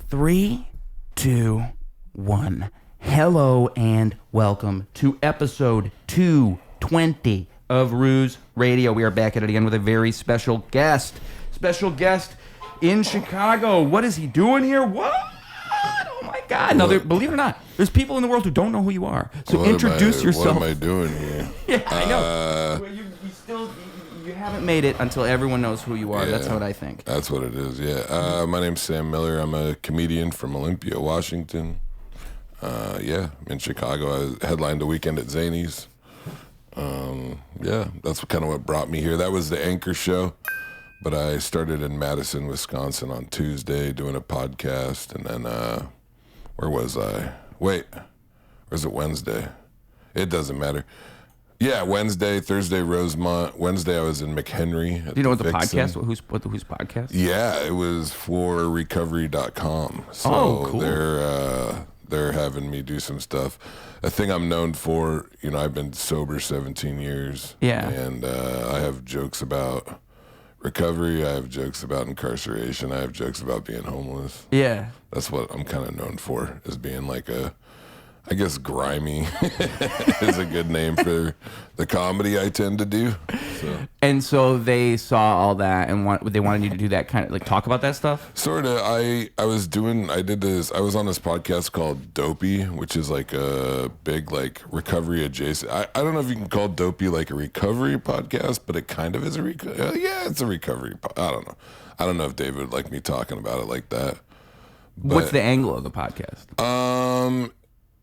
3, 2, 1. Hello and welcome to episode 220 of Ruse Radio. We are back at it again with a very special guest. Special guest in Chicago. What is he doing here? What? Oh my God. Now, believe it or not, there's people in the world who don't know who you are. So introduce yourself. What am I doing here? Yeah, I know. Well, you haven't made it until everyone knows who you are. Yeah, that's what I think. That's what it is, yeah. My name's Sam Miller. I'm a comedian from Olympia, Washington. I'm in Chicago. I headlined a weekend at Zany's. That's kind of what brought me here. That was the anchor show. But I started in Madison, Wisconsin on Tuesday doing a podcast. And then, where was I? Wait, or is it Wednesday? It doesn't matter. Yeah, Wednesday, Thursday, Rosemont. Wednesday, I was in McHenry. Do you know what the podcast? Whose podcast? Yeah, it was for recovery.com. So cool. They're having me do some stuff. A thing I'm known for, I've been sober 17 years. Yeah. And I have jokes about recovery. I have jokes about incarceration. I have jokes about being homeless. Yeah. That's what I'm kind of known for, is being like I guess grimy is a good name for the comedy I tend to do. So. And so they saw all that and they wanted you to do that kind of, like, talk about that stuff? Sort of. I was on this podcast called Dopey, which is like a big, like, recovery adjacent. I don't know if you can call Dopey like a recovery podcast, but it kind of is it's a recovery I don't know. I don't know if David would like me talking about it like that. But, what's the angle of the podcast?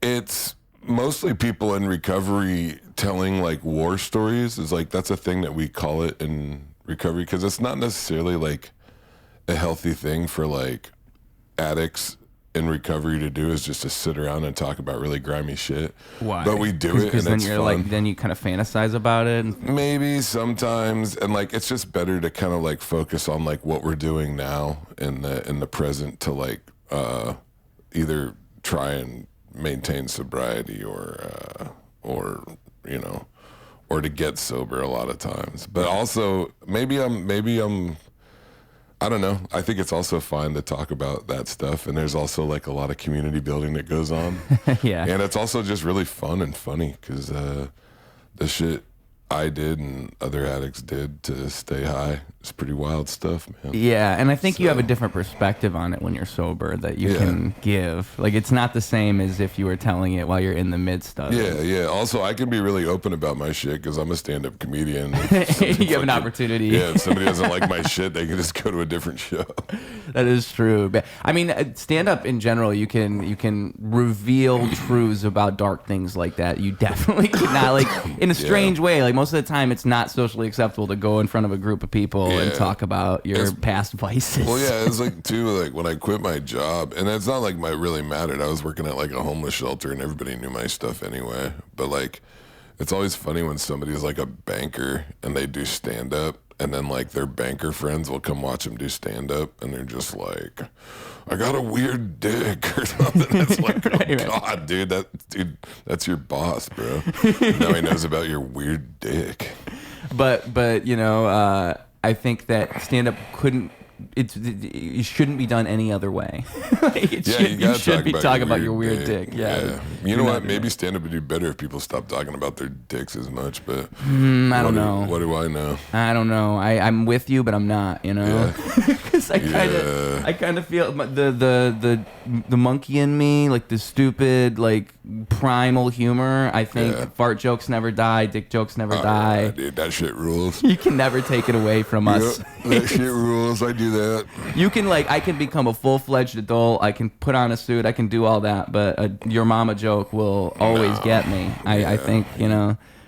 It's mostly people in recovery telling, like, war stories. Is like, that's a thing that we call it in recovery, because it's not necessarily like a healthy thing for, like, addicts in recovery to do, is just to sit around and talk about really grimy shit. Why? But we do it, and then it's you're fun. Like, then you kind of fantasize about it. Maybe sometimes, and like, it's just better to kind of like focus on like what we're doing now in the present, to like either try and maintain sobriety or to get sober a lot of times. But also maybe I'm I don't know. I think it's also fine to talk about that stuff, and there's also like a lot of community building that goes on. Yeah. And it's also just really fun and funny, because the shit I did and other addicts did to stay high is pretty wild stuff, man. Yeah, and I think you have a different perspective on it when you're sober that you can give. Like, it's not the same as if you were telling it while you're in the midst of it. Yeah. Also, I can be really open about my shit because I'm a stand-up comedian. You have an opportunity. Yeah, if somebody doesn't like my shit, they can just go to a different show. That is true. I mean, stand-up in general, you can reveal truths about dark things like that. You definitely cannot, like, in a strange way. Like, most of the time, it's not socially acceptable to go in front of a group of people and talk about your past vices. Well, yeah, it's like, too, like, when I quit my job, and it's not like it really mattered. I was working at, like, a homeless shelter, and everybody knew my stuff anyway. But, like, it's always funny when somebody's, like, a banker, and they do stand-up, and then, like, their banker friends will come watch them do stand-up, and they're just like, I got a weird dick or something. It's like, oh, God, dude, that's your boss, bro. Now he knows about your weird dick. But I think that stand-up it shouldn't be done any other way. You should be talking about your weird dick. Yeah. You know what? Maybe stand-up would do better if people stopped talking about their dicks as much, but I don't know. What do I know? I don't know. I'm with you, but I'm not, Because I kind of feel the monkey in me, like the stupid, like, primal humor. I think fart jokes never die, dick jokes never die. Dude, that shit rules. You can never take it away from us. That shit rules. I do that. You can, like, I can become a full-fledged adult. I can put on a suit. I can do all that, but your mama joke will always get me. I think,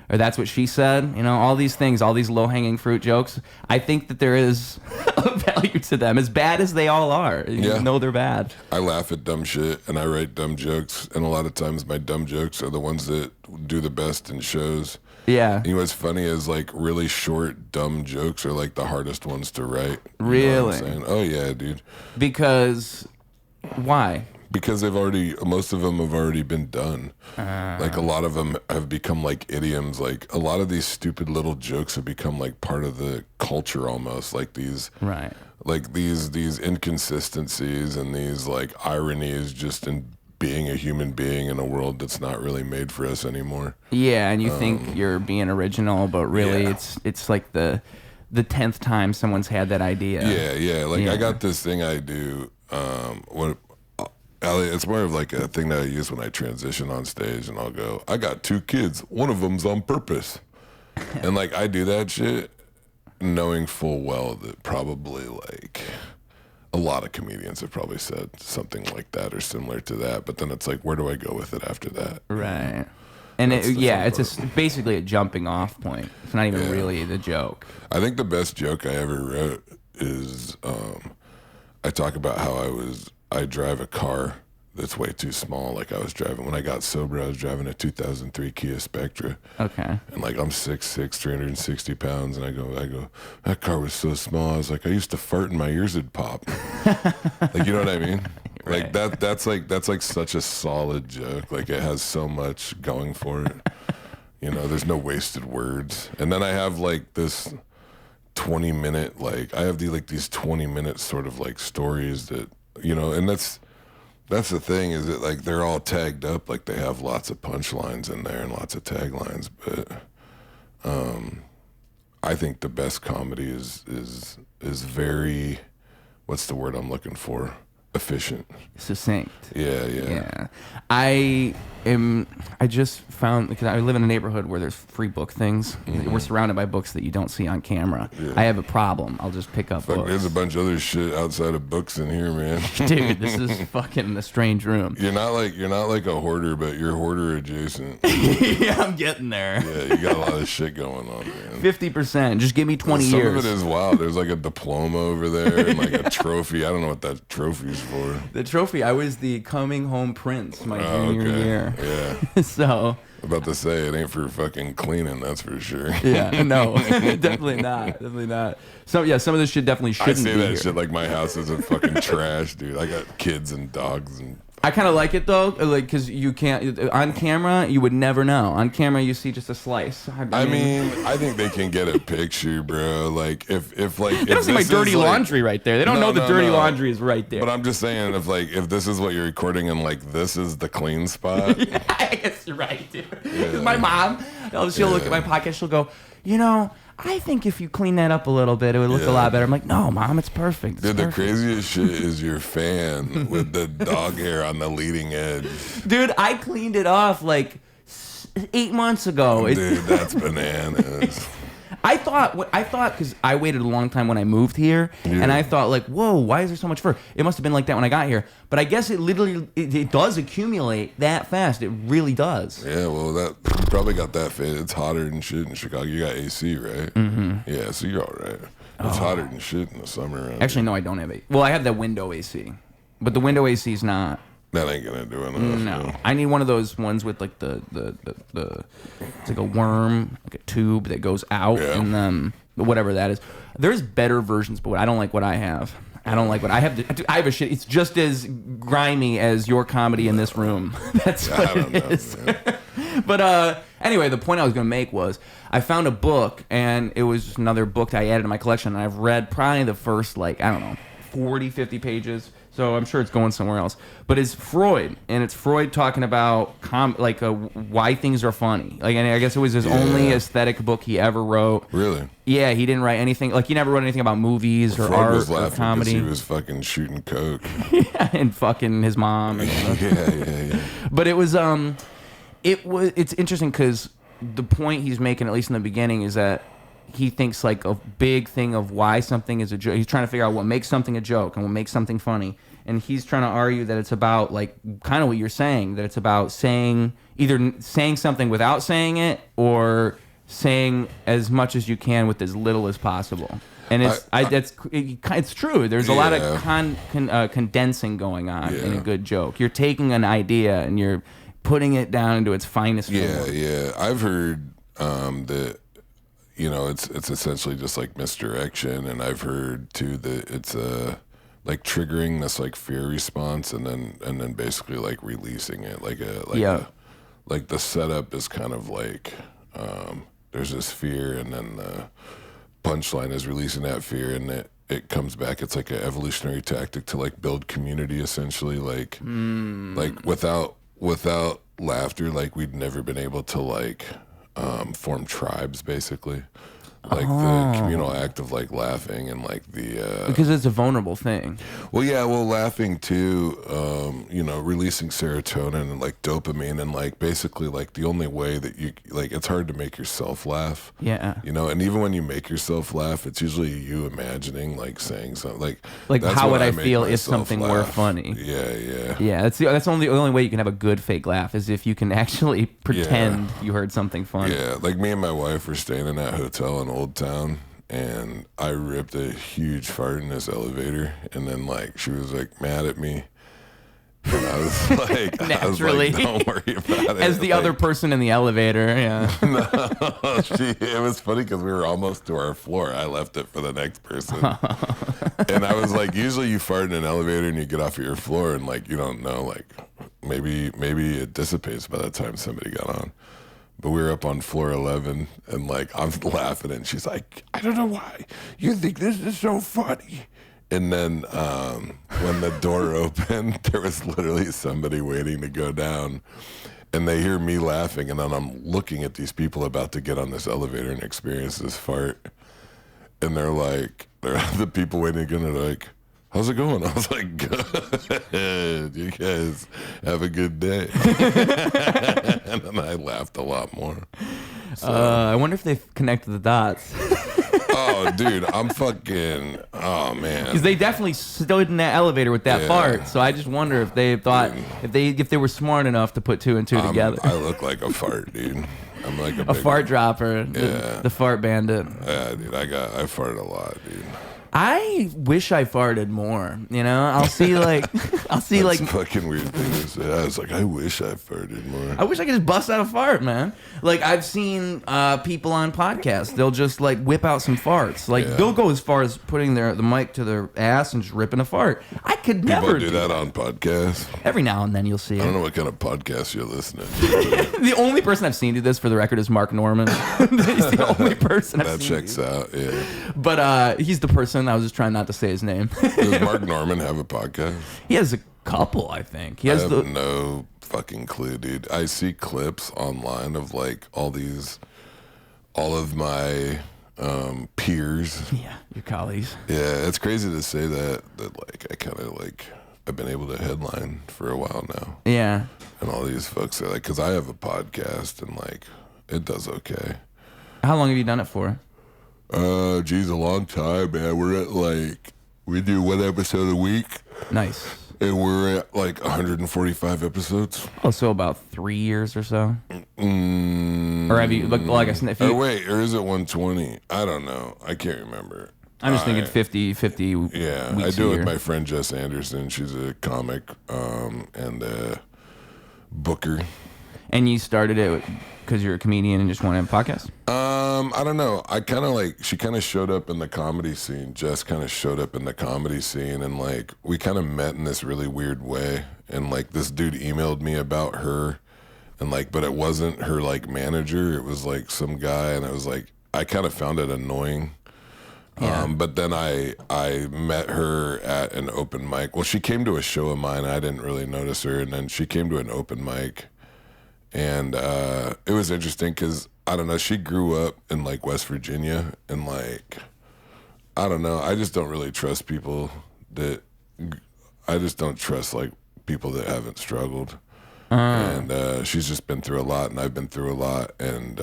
or that's what she said. All these things, all these low-hanging fruit jokes. I think that there is a value to them, as bad as they all are. You know they're bad. I laugh at dumb shit, and I write dumb jokes, and a lot of times my dumb jokes are the ones that do the best in shows. Yeah. You know what's funny is, like, really short, dumb jokes are, like, the hardest ones to write. Really? You know what I'm saying? Oh, yeah, dude. Because, why? Because most of them have already been done. Like a lot of them have become like idioms. Like a lot of these stupid little jokes have become like part of the culture almost. Like these, Right. like these inconsistencies and these like ironies just in being a human being in a world that's not really made for us anymore. Yeah, and you think you're being original, but really it's like the 10th time someone's had that idea. Yeah. Like I got this thing I do. It's more of like a thing that I use when I transition on stage, and I'll go, I got 2 kids. One of them's on purpose. And like I do that shit knowing full well that probably like a lot of comedians have probably said something like that or similar to that. But then it's like, where do I go with it after that? Right. And it's basically a jumping off point. It's not even really the joke. I think the best joke I ever wrote is I talk about how I drive a car that's way too small. Like when I got sober, I was driving a 2003 Kia Spectra. Okay. And like I'm 6'6", 360 pounds, and I go, that car was so small. I was like, I used to fart and my ears would pop. Like, you know what I mean? Right. Like that's like such a solid joke. Like it has so much going for it. You know, there's no wasted words. And then I have like this 20-minute, like I have these 20-minute sort of like stories that, you know, and that's the thing, is that like they're all tagged up, like they have lots of punchlines in there and lots of taglines, but I think the best comedy is very, what's the word I'm looking for? Efficient. Succinct. Yeah. I just found, because I live in a neighborhood where there's free book things. Mm-hmm. We're surrounded by books that you don't see on camera. Yeah. I have a problem. I'll just pick up books. There's a bunch of other shit outside of books in here, man. Dude, this is fucking a strange room. You're not like a hoarder, but you're hoarder adjacent. Yeah, I'm getting there. Yeah, you got a lot of shit going on, man. 50%. Just give me 20 years. Some of it is wild. There's like a diploma over there and like a trophy. I don't know what that trophy's for. The trophy, I was the coming home prince my junior year. Yeah. So about to say, it ain't for fucking cleaning, that's for sure. Yeah, no, definitely not. So yeah, some of this shit definitely shouldn't be here. I say that shit like my house isn't fucking trash, dude. I got kids and dogs and. I kind of like it though, like because you can't on camera. You would never know. On camera, you see just a slice. I mean, I think they can get a picture, bro. Like if like they don't see my dirty laundry right there. They don't know the dirty laundry is right there. But I'm just saying, if this is what you're recording and like this is the clean spot. Yeah, I guess you're right, dude. Because my mom, she'll look at my podcast. She'll go, I think if you clean that up a little bit, it would look a lot better. I'm like, no, Mom, it's perfect. Dude, the craziest shit is your fan with the dog hair on the leading edge. Dude, I cleaned it off like 8 months ago. Dude, that's bananas. I thought because I waited a long time when I moved here, and I thought like, whoa, why is there so much fur? It must have been like that when I got here. But I guess it literally it does accumulate that fast. It really does. Yeah, well, you probably got that fit. It's hotter than shit in Chicago. You got AC, right? Mm-hmm. Yeah, so you're all right. It's hotter than shit in the summer. Actually, no, I don't have AC. Well, I have the window AC, but the window AC is not. That ain't gonna do enough. No, I need one of those ones with like the it's like a worm, like a tube that goes out, and then whatever that is. There's better versions, but I don't like what I have. I don't like what I have. I have a shit. It's just as grimy as your comedy in this room. That's what it is. But anyway, the point I was gonna make was I found a book, and it was just another book that I added to my collection, and I've read probably the first 40, 50 pages. So I'm sure it's going somewhere else. But it's Freud, and it's Freud talking about why things are funny. Like, and I guess it was his only aesthetic book he ever wrote. Really? Yeah, he didn't write anything. Like, he never wrote anything about movies or Freud art was or comedy. He was fucking shooting coke. Yeah, and fucking his mom. And yeah. But it was it's interesting because the point he's making, at least in the beginning, is that he thinks like a big thing of why something is a joke. He's trying to figure out what makes something a joke and what makes something funny. And he's trying to argue that it's about like kind of what you're saying, that it's about either saying something without saying it or saying as much as you can with as little as possible. And it's true. There's a lot of condensing going on in a good joke. You're taking an idea and you're putting it down into its finest form. Yeah. I've heard that. It's essentially just like misdirection, and I've heard too that it's like triggering this like fear response and then basically like releasing it like the setup is kind of like there's this fear and then the punchline is releasing that fear and it comes back. It's like an evolutionary tactic to like build community essentially, like without laughter, like we'd never been able to like form tribes basically. Like the communal act of like laughing and like the because it's a vulnerable thing. Well, laughing too, releasing serotonin and like dopamine and like basically like the only way that you like it's hard to make yourself laugh. Yeah. And even when you make yourself laugh, it's usually you imagining like saying something like that's how when would I make feel if myself something laugh. were funny? Yeah. Yeah, that's the only way you can have a good fake laugh is if you can actually pretend you heard something funny. Yeah, like me and my wife were staying in that hotel in Old Town, and I ripped a huge fart in this elevator, and then like she was like mad at me, and I was like, naturally, don't worry about it. As the other person in the elevator, yeah. No, it was funny because we were almost to our floor. I left it for the next person, and I was like, usually you fart in an elevator and you get off of your floor, and like you don't know, like maybe it dissipates by the time somebody got on. But we were up on floor 11, and like I'm laughing, and she's like, "I don't know why you think this is so funny." And then when the door opened, there was literally somebody waiting to go down, and they hear me laughing, and then I'm looking at these people about to get on this elevator and experience this fart, and they're the people waiting to get in, they're like, "How's it going?" I was like, "Good. You guys have a good day." And then I laughed a lot more. So. I wonder if they've connected the dots. Oh, dude, oh, man. Because they definitely stood in that elevator with that fart. So I just wonder if they thought, if they were smart enough to put two and two together. I look like a fart, dude. I'm like a fart dropper. The fart bandit. Yeah, dude, I fart a lot, dude. I wish I farted more. I'll see like fucking weird thing to say. I was like, I wish I farted more. I wish I could just bust out a fart, man. Like I've seen people on podcasts, they'll just like whip out some farts. Like they'll go as far as putting the mic to their ass and just ripping a fart. I could never do that on podcasts. Every now and then you'll see it. I don't know what kind of podcast you're listening to. The only person I've seen do this, for the record, is Mark Norman. He's the only person I've seen. That checks out, yeah. But he's the person. I was just trying not to say his name. Does Mark Norman have a podcast? He has a couple, I think. I have no fucking clue, dude. I see clips online of like all of my peers. Yeah, your colleagues. Yeah, it's crazy to say that like I kind of like I've been able to headline for a while now. Yeah. And all these folks are like, because I have a podcast and like it does okay. How long have you done it for? Geez, a long time, man. We're at like, we do one episode a week. Nice. And we're at like 145 episodes. Oh, so about 3 years or so? Or have you, like I said, if you... Oh, wait, or is it 120? I don't know. I can't remember. I'm just thinking 50 yeah, weeks I do a it year. with my friend Jess Anderson. She's a comic and a booker. And you started it because you're a comedian and just wanted a podcast? I don't know. I kind of like, she kind of showed up in the comedy scene. Jess kind of showed up in the comedy scene, and like we kind of met in this really weird way. And like this dude emailed me about her, and like, but it wasn't her like manager. It was like some guy, and it was like I kind of found it annoying. Yeah. But then I met her at an open mic. Well, she came to a show of mine. I didn't really notice her, and then she came to an open mic. And it was interesting because, I don't know, she grew up in, like, West Virginia. And, like, I don't know. I just don't really trust people that... I just don't trust, like, people that haven't struggled. And she's just been through a lot, and I've been through a lot. And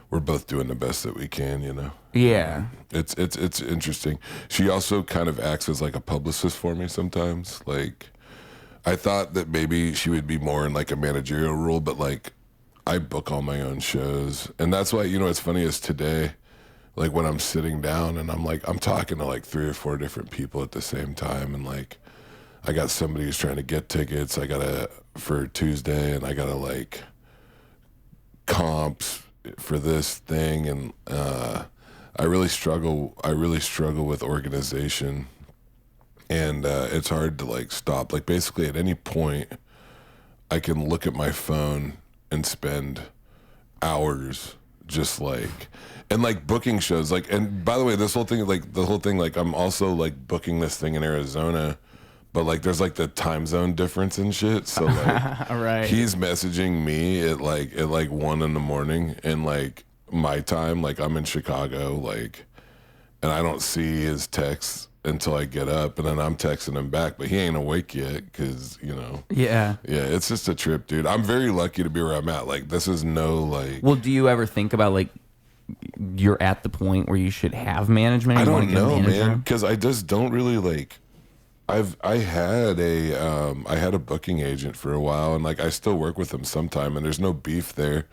we're both doing the best that we can, you know? Yeah. It's interesting. She also kind of acts as, like, a publicist for me sometimes. Like... I thought that maybe she would be more in like a managerial role, but like I book all my own shows. And that's why, you know, what's funny is today, like when I'm sitting down and I'm talking to like 3 or 4 different people at the same time. And like, I got somebody who's trying to get tickets. For Tuesday, and I gotta like comps for this thing. And I really struggle with organization. and it's hard to like stop. Like basically at any point I can look at my phone and spend hours just like, and like booking shows. Like, and by the way, this whole thing, like I'm also like booking this thing in Arizona, but like there's like the time zone difference and shit. So like right. he's messaging me at like 1 a.m, and like my time, like I'm in Chicago, like, and I don't see his texts until I get up, and then I'm texting him back, but he ain't awake yet because, you know. Yeah. Yeah, it's just a trip, dude. I'm very lucky to be where I'm at. Like, this is no, like... Well, do you ever think about, like, you're at the point where you should have management? I don't know, man, because I just don't really, like... I had a booking agent for a while, and, like, I still work with him sometime, and there's no beef there.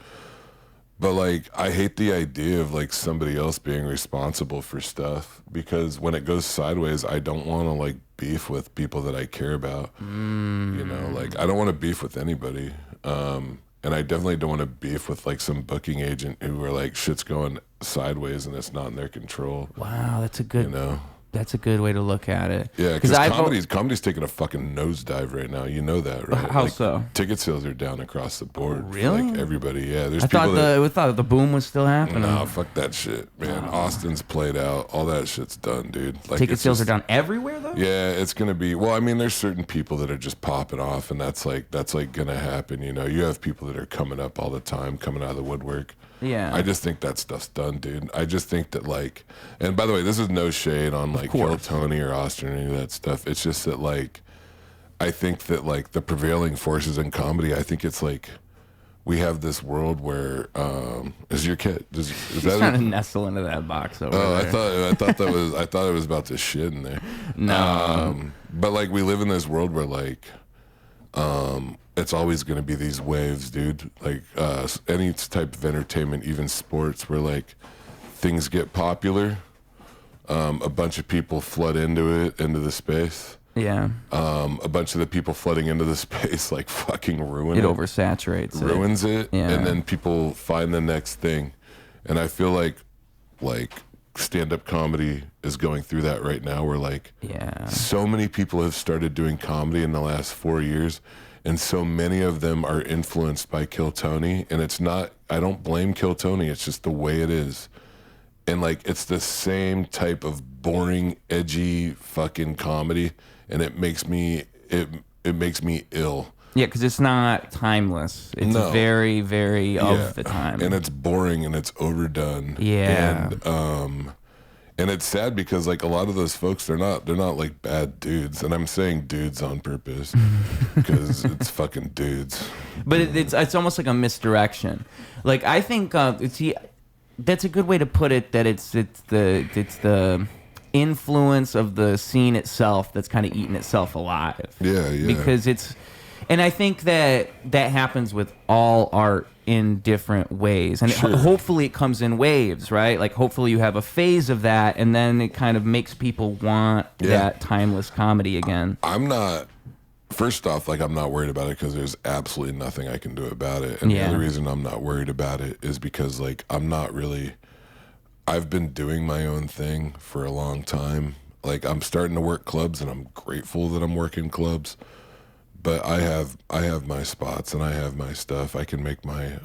But, like, I hate the idea of, like, somebody else being responsible for stuff, because when it goes sideways, I don't want to, like, beef with people that I care about. You know, like, I don't want to beef with anybody. And I definitely don't want to beef with, like, some booking agent who are, like, shit's going sideways and it's not in their control. Wow, that's a good... You know? That's a good way to look at it. Yeah, because comedy's taking a fucking nosedive right now. You know that, right? How like, so? Ticket sales are down across the board. Really? Like everybody, yeah. There's I people thought the boom was still happening. No, fuck that shit, man. Austin's played out. All that shit's done, dude. Like, ticket sales are down everywhere, though? Yeah, it's gonna be. Well, I mean, there's certain people that are just popping off, and that's like gonna happen. You know, you have people that are coming up all the time, coming out of the woodwork. Yeah. I just think that stuff's done, dude. I just think that, like, and by the way, this is no shade on, like, Kill Tony or Austin or any of that stuff. It's just that, like, I think that, like, the prevailing forces in comedy, I think it's, like, we have this world where, is your kid, is He's that trying to nestle into that box over there. I thought it was about to shit in there. No. But, like, we live in this world where, like, it's always going to be these waves, dude. Like, any type of entertainment, even sports, where, like, things get popular. A bunch of people flood into the space. Yeah. A bunch of the people flooding into the space, like, fucking ruin it. It oversaturates ruins it. Yeah. And then people find the next thing. And I feel like stand-up comedy is going through that right now, where, like, so many people have started doing comedy in the last 4 years, and so many of them are influenced by Kill Tony. And it's not, I don't blame Kill Tony, it's just the way it is. And, like, it's the same type of boring, edgy fucking comedy, and it makes me ill. Yeah, because it's not timeless. It's very, very of the time. And it's boring and it's overdone. Yeah. And it's sad because, like, a lot of those folks, they're not like bad dudes, and I'm saying dudes on purpose because it's fucking dudes. But it's almost like a misdirection. Like, I think that's a good way to put it. That it's the influence of the scene itself that's kind of eating itself alive. Yeah. Because and I think that happens with all art in different ways. And hopefully it comes in waves, right? Like, hopefully you have a phase of that, and then it kind of makes people want that timeless comedy again. First off, like, I'm not worried about it because there's absolutely nothing I can do about it. And the other reason I'm not worried about it is because, like, I've been doing my own thing for a long time. Like, I'm starting to work clubs, and I'm grateful that I'm working clubs. But I have my spots, and I have my stuff. I can make my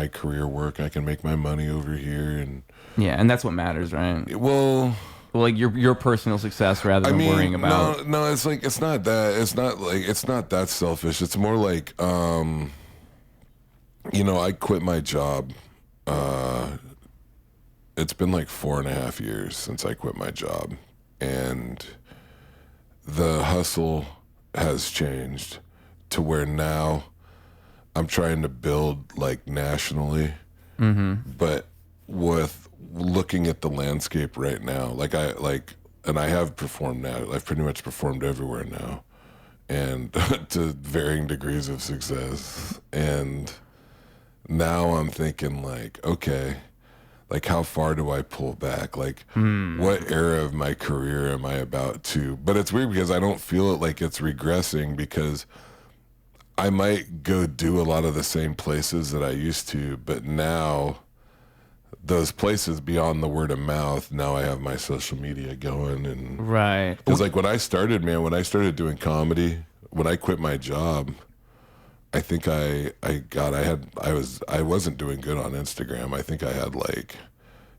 career work. I can make my money over here, and and that's what matters, right? Well, like your personal success rather than worrying about. No, it's like it's not that selfish. It's more like I quit my job. It's been like 4.5 years since I quit my job, and the hustle has changed to where now I'm trying to build, like, nationally, but with looking at the landscape right now, and I have performed now. I've pretty much performed everywhere now, and to varying degrees of success. And now I'm thinking, like, okay, like, how far do I pull back? Like, what era of my career am I about to? But it's weird because I don't feel it like it's regressing, because I might go do a lot of the same places that I used to, but now those places beyond the word of mouth. Now I have my social media going, and Right. because like when I started doing comedy, when I quit my job, I think I wasn't doing good on Instagram. I think I had like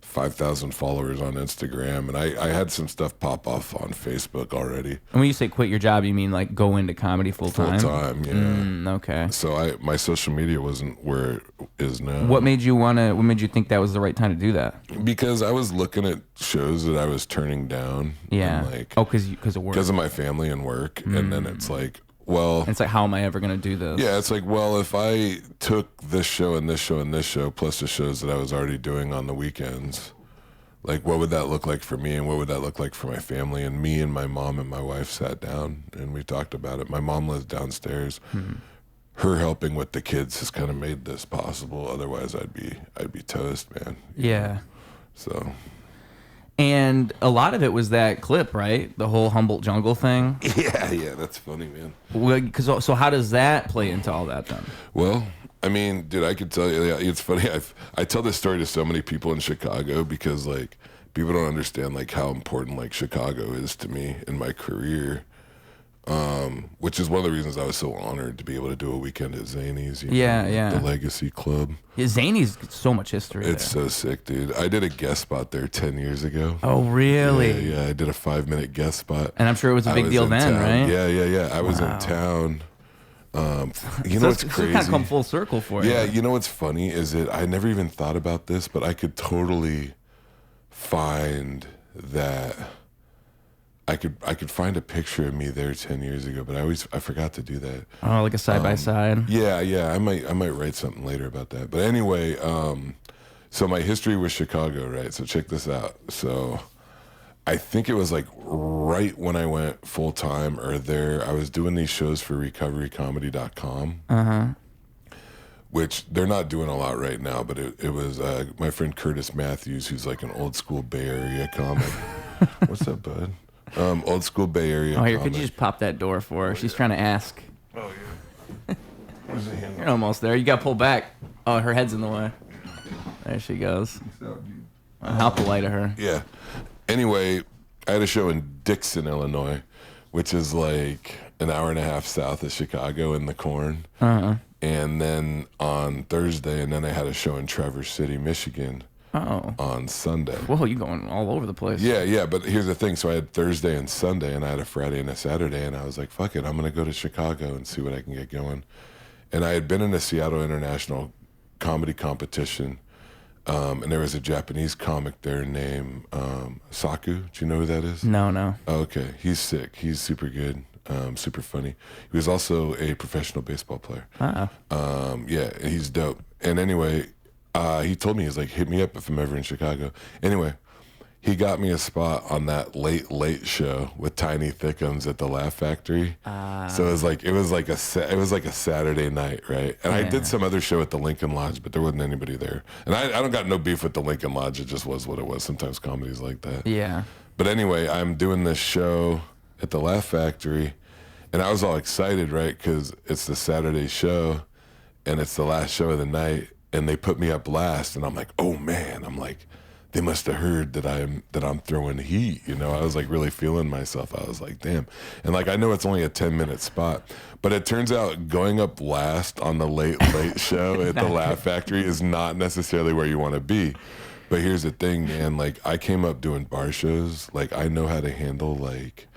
5,000 followers on Instagram, and I had some stuff pop off on Facebook already. And when you say quit your job, you mean like go into comedy full time? Full time, yeah. Okay. So my social media wasn't where it is now. What made you think that was the right time to do that? Because I was looking at shows that I was turning down. Yeah. And like, because of work. because of my family and work, and then it's like, well, It's like, how am I ever going to do this? yeah, it's like, well, if I took this show and this show and this show plus the shows that I was already doing on the weekends, like, what would that look like for me, and what would that look like for my family? And me and my mom and my wife sat down and we talked about it. My mom lives downstairs. Her helping with the kids has kind of made this possible. Otherwise, I'd be toast, man. Yeah. So. And a lot of it was that clip, right? The whole Humboldt Jungle thing. Yeah, that's funny, man. So how does that play into all that then? Well, I mean, dude, I could tell you, yeah, it's funny. I tell this story to so many people in Chicago because, like, people don't understand, like, how important, like, Chicago is to me in my career, which is one of the reasons I was so honored to be able to do a weekend at Zany's. Yeah. The Legacy Club. Yeah, Zany's so much history It's there. so sick, dude. I did a guest spot there 10 years ago. Oh, really? Yeah, I did a 5-minute guest spot. And I'm sure it was a big was deal in then, town. right? Yeah. I was in town. You know what's It's crazy? kind of come full circle for you. Yeah, you know what's funny is that I never even thought about this, but I could totally find that I could find a picture of me there 10 years ago, but I forgot to do that. Oh, like a side by side. Yeah, I might write something later about that. But anyway, so my history with Chicago, right? So check this out. So I think it was like right when I went full time or there, I was doing these shows for recoverycomedy.com. Which they're not doing a lot right now, but it was my friend Curtis Matthews, who's like an old school Bay Area comic. What's up, bud? Old school Bay Area. Oh, here, comic. could you just pop that door for her? She's trying to ask. Oh yeah. Where's the handle? You're almost there. You got to pull back. Oh, her head's in the way. There she goes. How polite of her. Yeah. Anyway, I had a show in Dixon, Illinois, which is like an hour and a half south of Chicago in the corn. And then on Thursday, and then I had a show in Traverse City, Michigan on Sunday. Whoa, you going all over the place. Yeah, but here's the thing. So I had Thursday and Sunday, and I had a Friday and a Saturday, and I was like, fuck it, I'm going to go to Chicago and see what I can get going. And I had been in a Seattle International comedy competition, and there was a Japanese comic there named Saku. Do you know who that is? No. Oh, okay. He's sick. He's super good. Super funny. He was also a professional baseball player. Yeah, he's dope. And anyway, he told me, he's like, hit me up if I'm ever in Chicago. Anyway, he got me a spot on that late show with Tiny Thickums at the Laugh Factory. So it was like a Saturday night, right? And I did some other show at the Lincoln Lodge, but there wasn't anybody there. And I don't got no beef with the Lincoln Lodge. It just was what it was. Sometimes comedy's like that. Yeah. But anyway, I'm doing this show at the Laugh Factory, and I was all excited, right? Because it's the Saturday show, and it's the last show of the night, and they put me up last, and I'm like, oh man, I'm like, they must have heard that I'm throwing heat, you know? I was like really feeling myself. I was like, damn. And like, I know it's only a 10-minute spot, but it turns out going up last on the late show at the Laugh Factory is not necessarily where you want to be. But here's the thing, man, like I came up doing bar shows. Like I know how to handle like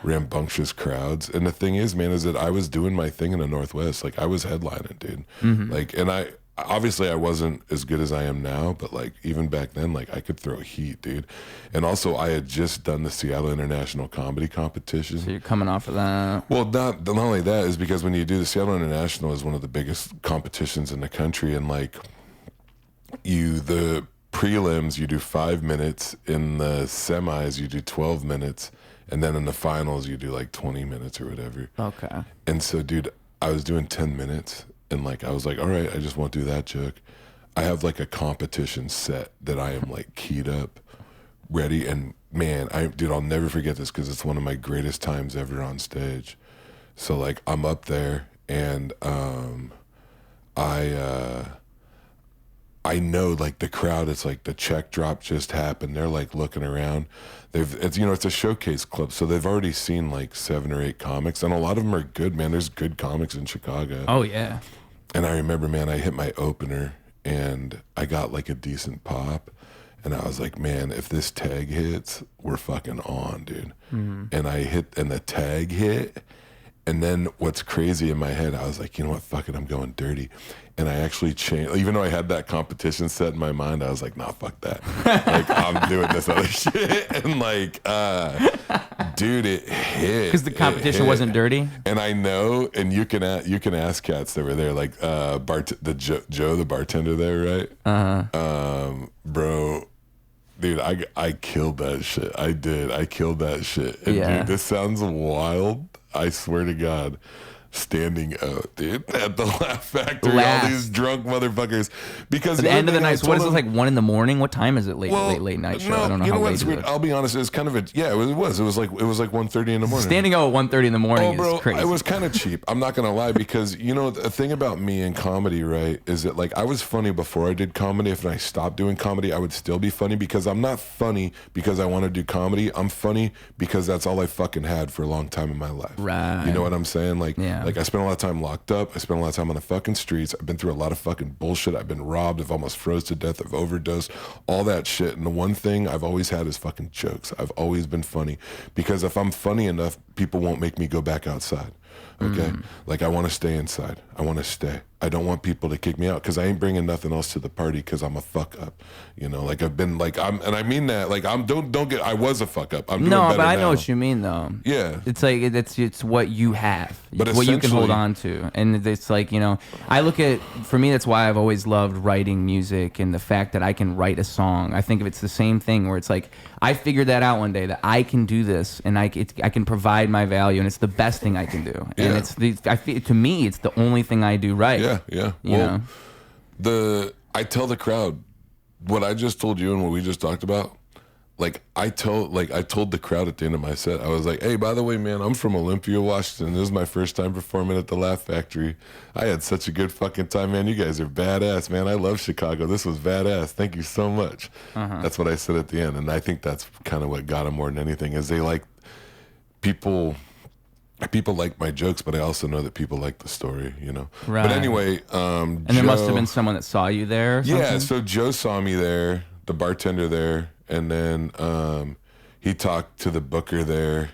rambunctious crowds. And the thing is, man, is that I was doing my thing in the Northwest. Like I was headlining, dude. Like, and I wasn't as good as I am now, but like even back then, like I could throw heat, dude. And also I had just done the Seattle International Comedy Competition. So you're coming off of that. Well, not only that is because when you do the Seattle International is one of the biggest competitions in the country. And like the prelims, you do 5 minutes. In the semis, you do 12 minutes. And then in the finals, you do like 20 minutes or whatever. Okay. And so, dude, I was doing 10 minutes. And like, I was like, all right, I just won't do that joke. I have like a competition set that I am like keyed up, ready. And man, I'll never forget this because it's one of my greatest times ever on stage. So like, I'm up there and I know like the crowd, it's like the check drop just happened. They're like looking around. It's a showcase club, so they've already seen like 7 or 8 comics, and a lot of them are good, man. There's good comics in Chicago. Oh yeah. And I remember, man, I hit my opener and I got like a decent pop, and I was like, man, if this tag hits, we're fucking on, dude. And the tag hit. And then what's crazy in my head, I was like, you know what, fuck it, I'm going dirty. And I actually changed, even though I had that competition set in my mind, I was like, nah, fuck that. Like, I'm doing this other shit. And like, dude, it hit. Because the competition wasn't dirty? And I know, and you can ask cats that were there, like Joe, the bartender there, right? Bro, dude, I killed that shit. I did. I killed that shit. And dude, this sounds wild. I swear to God, standing out, dude, at the Laugh Factory, all these drunk motherfuckers. Because at the end of the night, so what is it, like 1 a.m? What time is it? Late night show? No, I don't know you how know late what's weird? I'll be honest, it was kind of it was like 1:30 in the morning. Standing out at 1:30 in the morning bro, is crazy. It was kind of cheap. I'm not gonna lie, because you know the thing about me in comedy, right, is that like I was funny before I did comedy. If I stopped doing comedy, I would still be funny, because I'm not funny because I want to do comedy. I'm funny because that's all I fucking had for a long time in my life. Right. You know what I'm saying? Like, yeah. Like I spent a lot of time locked up. I spent a lot of time on the fucking streets. I've been through a lot of fucking bullshit. I've been robbed. I've almost froze to death. I've overdosed. All that shit. And the one thing I've always had is fucking jokes. I've always been funny, because if I'm funny enough, people won't make me go back outside. Okay? Like I want to stay inside. I want to stay. I don't want people to kick me out, because I ain't bringing nothing else to the party, because I'm a fuck up. You know, like I've been like, and I mean that, like I was a fuck up. I'm doing better but I now. know what you mean though. Yeah. It's like, it's what you have, but what you can hold on to. And it's like, you know, I look at, for me, that's why I've always loved writing music, and the fact that I can write a song. I think of it's the same thing where it's like, I figured that out one day, that I can do this, and I can provide my value, and it's the best thing I can do. And to me, it's the only thing I do right. Yeah. You know? I tell the crowd what I just told you and what we just talked about. Like I told the crowd at the end of my set, I was like, hey, by the way, man, I'm from Olympia, Washington. This is my first time performing at the Laugh Factory. I had such a good fucking time, man. You guys are badass, man. I love Chicago. This was badass. Thank you so much. That's what I said at the end. And I think that's kind of what got them more than anything, is they like people like my jokes, but I also know that people like the story, you know. Right. But anyway, and there must have been someone that saw you there or something? Yeah, so Joe saw me there, the bartender there, and then he talked to the booker there,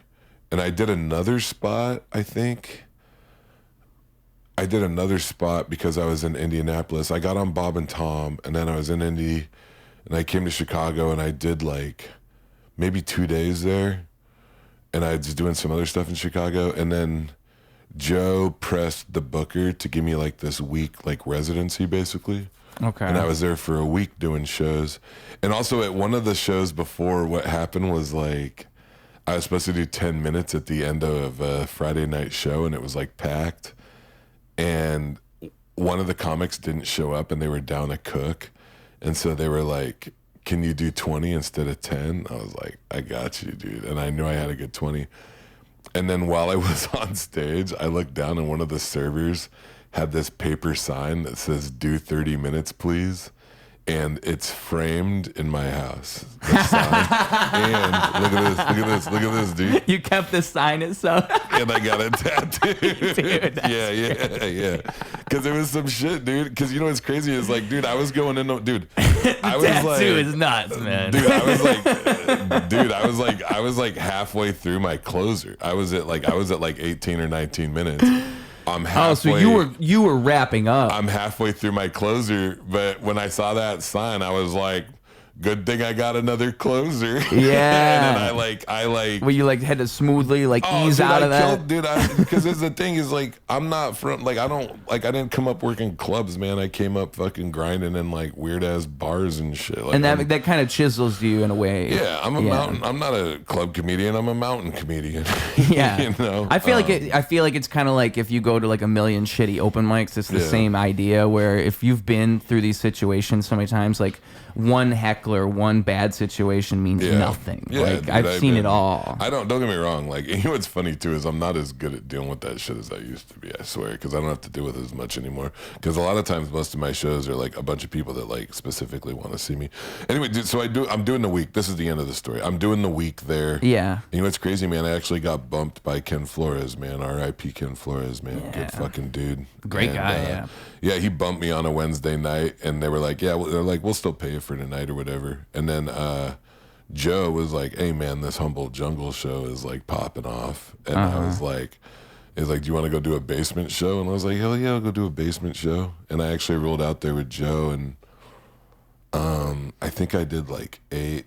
and I did another spot, I think. I did another spot because I was in Indianapolis. I got on Bob and Tom, and then I was in Indy, and I came to Chicago, and I did like maybe 2 days there. And I was doing some other stuff in Chicago, and then Joe pressed the booker to give me like this week like residency, basically. Okay. And I was there for a week doing shows. And also at one of the shows before, what happened was like I was supposed to do 10 minutes at the end of a Friday night show, and it was like packed. And one of the comics didn't show up, and they were down a cook. And so they were like, can you do 20 instead of 10? I was like, I got you, dude. And I knew I had a good 20. And then while I was on stage, I looked down, and one of the servers had this paper sign that says, do 30 minutes, please. And it's framed in my house. The sign. And look at this, dude. You kept the sign itself. And I got it tattooed. Dude, yeah. Because it was some shit, dude. Because you know what's crazy is like, dude, I was going in, dude. I was tattoo like, is nuts, man. Dude, I was like halfway through my closer. I was at like 18 or 19 minutes. I'm halfway. Oh, so you were wrapping up. I'm halfway through my closer, but when I saw that sign, I was like, good thing I got another closer. Yeah. And then I well, you like had to smoothly ease out of that. Because the thing is like, I'm not from like, I didn't come up working clubs, man. I came up fucking grinding in like weird ass bars and shit. Like, and that kind of chisels you in a way. Yeah, I'm a mountain. I'm not a club comedian. I'm a mountain comedian. Yeah. You know. I feel like it's kind of like if you go to like a million shitty open mics, it's the same idea where if you've been through these situations so many times, like one heckler heckler, one bad situation means nothing. Like, dude, I've seen it all. Don't get me wrong. Like, you know what's funny too is I'm not as good at dealing with that shit as I used to be, I swear, because I don't have to deal with it as much anymore. Because a lot of times most of my shows are like a bunch of people that like specifically want to see me. Anyway, dude, so I'm doing the week. This is the end of the story. I'm doing the week there. Yeah. And you know what's crazy, man? I actually got bumped by Ken Flores, man. R.I.P. Ken Flores, man. Yeah. Good fucking dude. Great guy, yeah. Yeah, he bumped me on a Wednesday night, and they were like, yeah, they're like, we'll still pay you for tonight or whatever. And then Joe was like, hey, man, this Humboldt Jungle show is like popping off. And I was like, he's like, do you want to go do a basement show? And I was like, hell yeah, I'll go do a basement show. And I actually rolled out there with Joe, and I think I did like 8